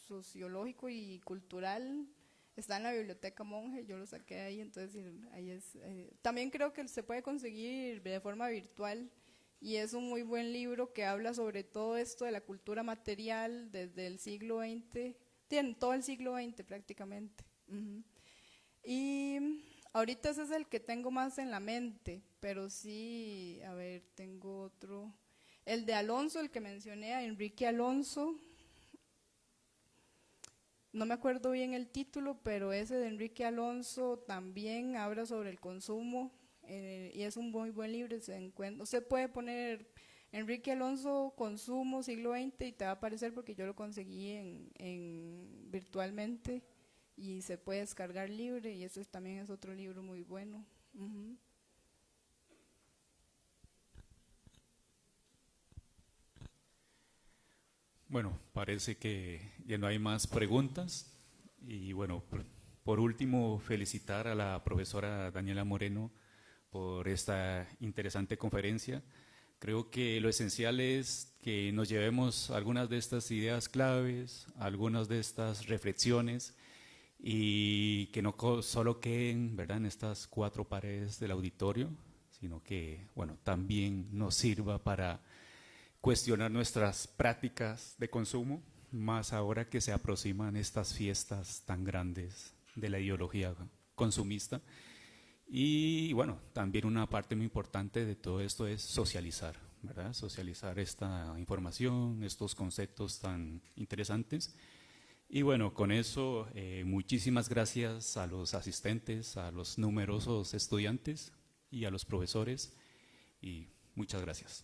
sociológico y cultural. Está en la Biblioteca Monge, yo lo saqué ahí, entonces ahí es. También creo que se puede conseguir de forma virtual y es un muy buen libro que habla sobre todo esto de la cultura material desde el siglo XX, tiene todo el siglo XX prácticamente. Y ahorita ese es el que tengo más en la mente, pero sí, a ver, tengo otro. El de Alonso, el que mencioné, a Enrique Alonso. No me acuerdo bien el título, pero ese de Enrique Alonso también habla sobre el consumo y es un muy buen libro. Usted puede poner Enrique Alonso consumo siglo XX y te va a aparecer porque yo lo conseguí virtualmente y se puede descargar libre y ese también es otro libro muy bueno. Bueno, parece que ya no hay más preguntas y bueno, por último felicitar a la profesora Daniela Moreno por esta interesante conferencia. Creo que lo esencial es que nos llevemos algunas de estas ideas claves, algunas de estas reflexiones y que no solo queden, ¿verdad?, en estas 4 paredes del auditorio, sino que, bueno, también nos sirva para cuestionar nuestras prácticas de consumo, más ahora que se aproximan estas fiestas tan grandes de la ideología consumista. Y bueno, también una parte muy importante de todo esto es socializar, ¿verdad? Socializar esta información, estos conceptos tan interesantes. Y bueno, con eso, muchísimas gracias a los asistentes, a los numerosos estudiantes y a los profesores, y muchas gracias.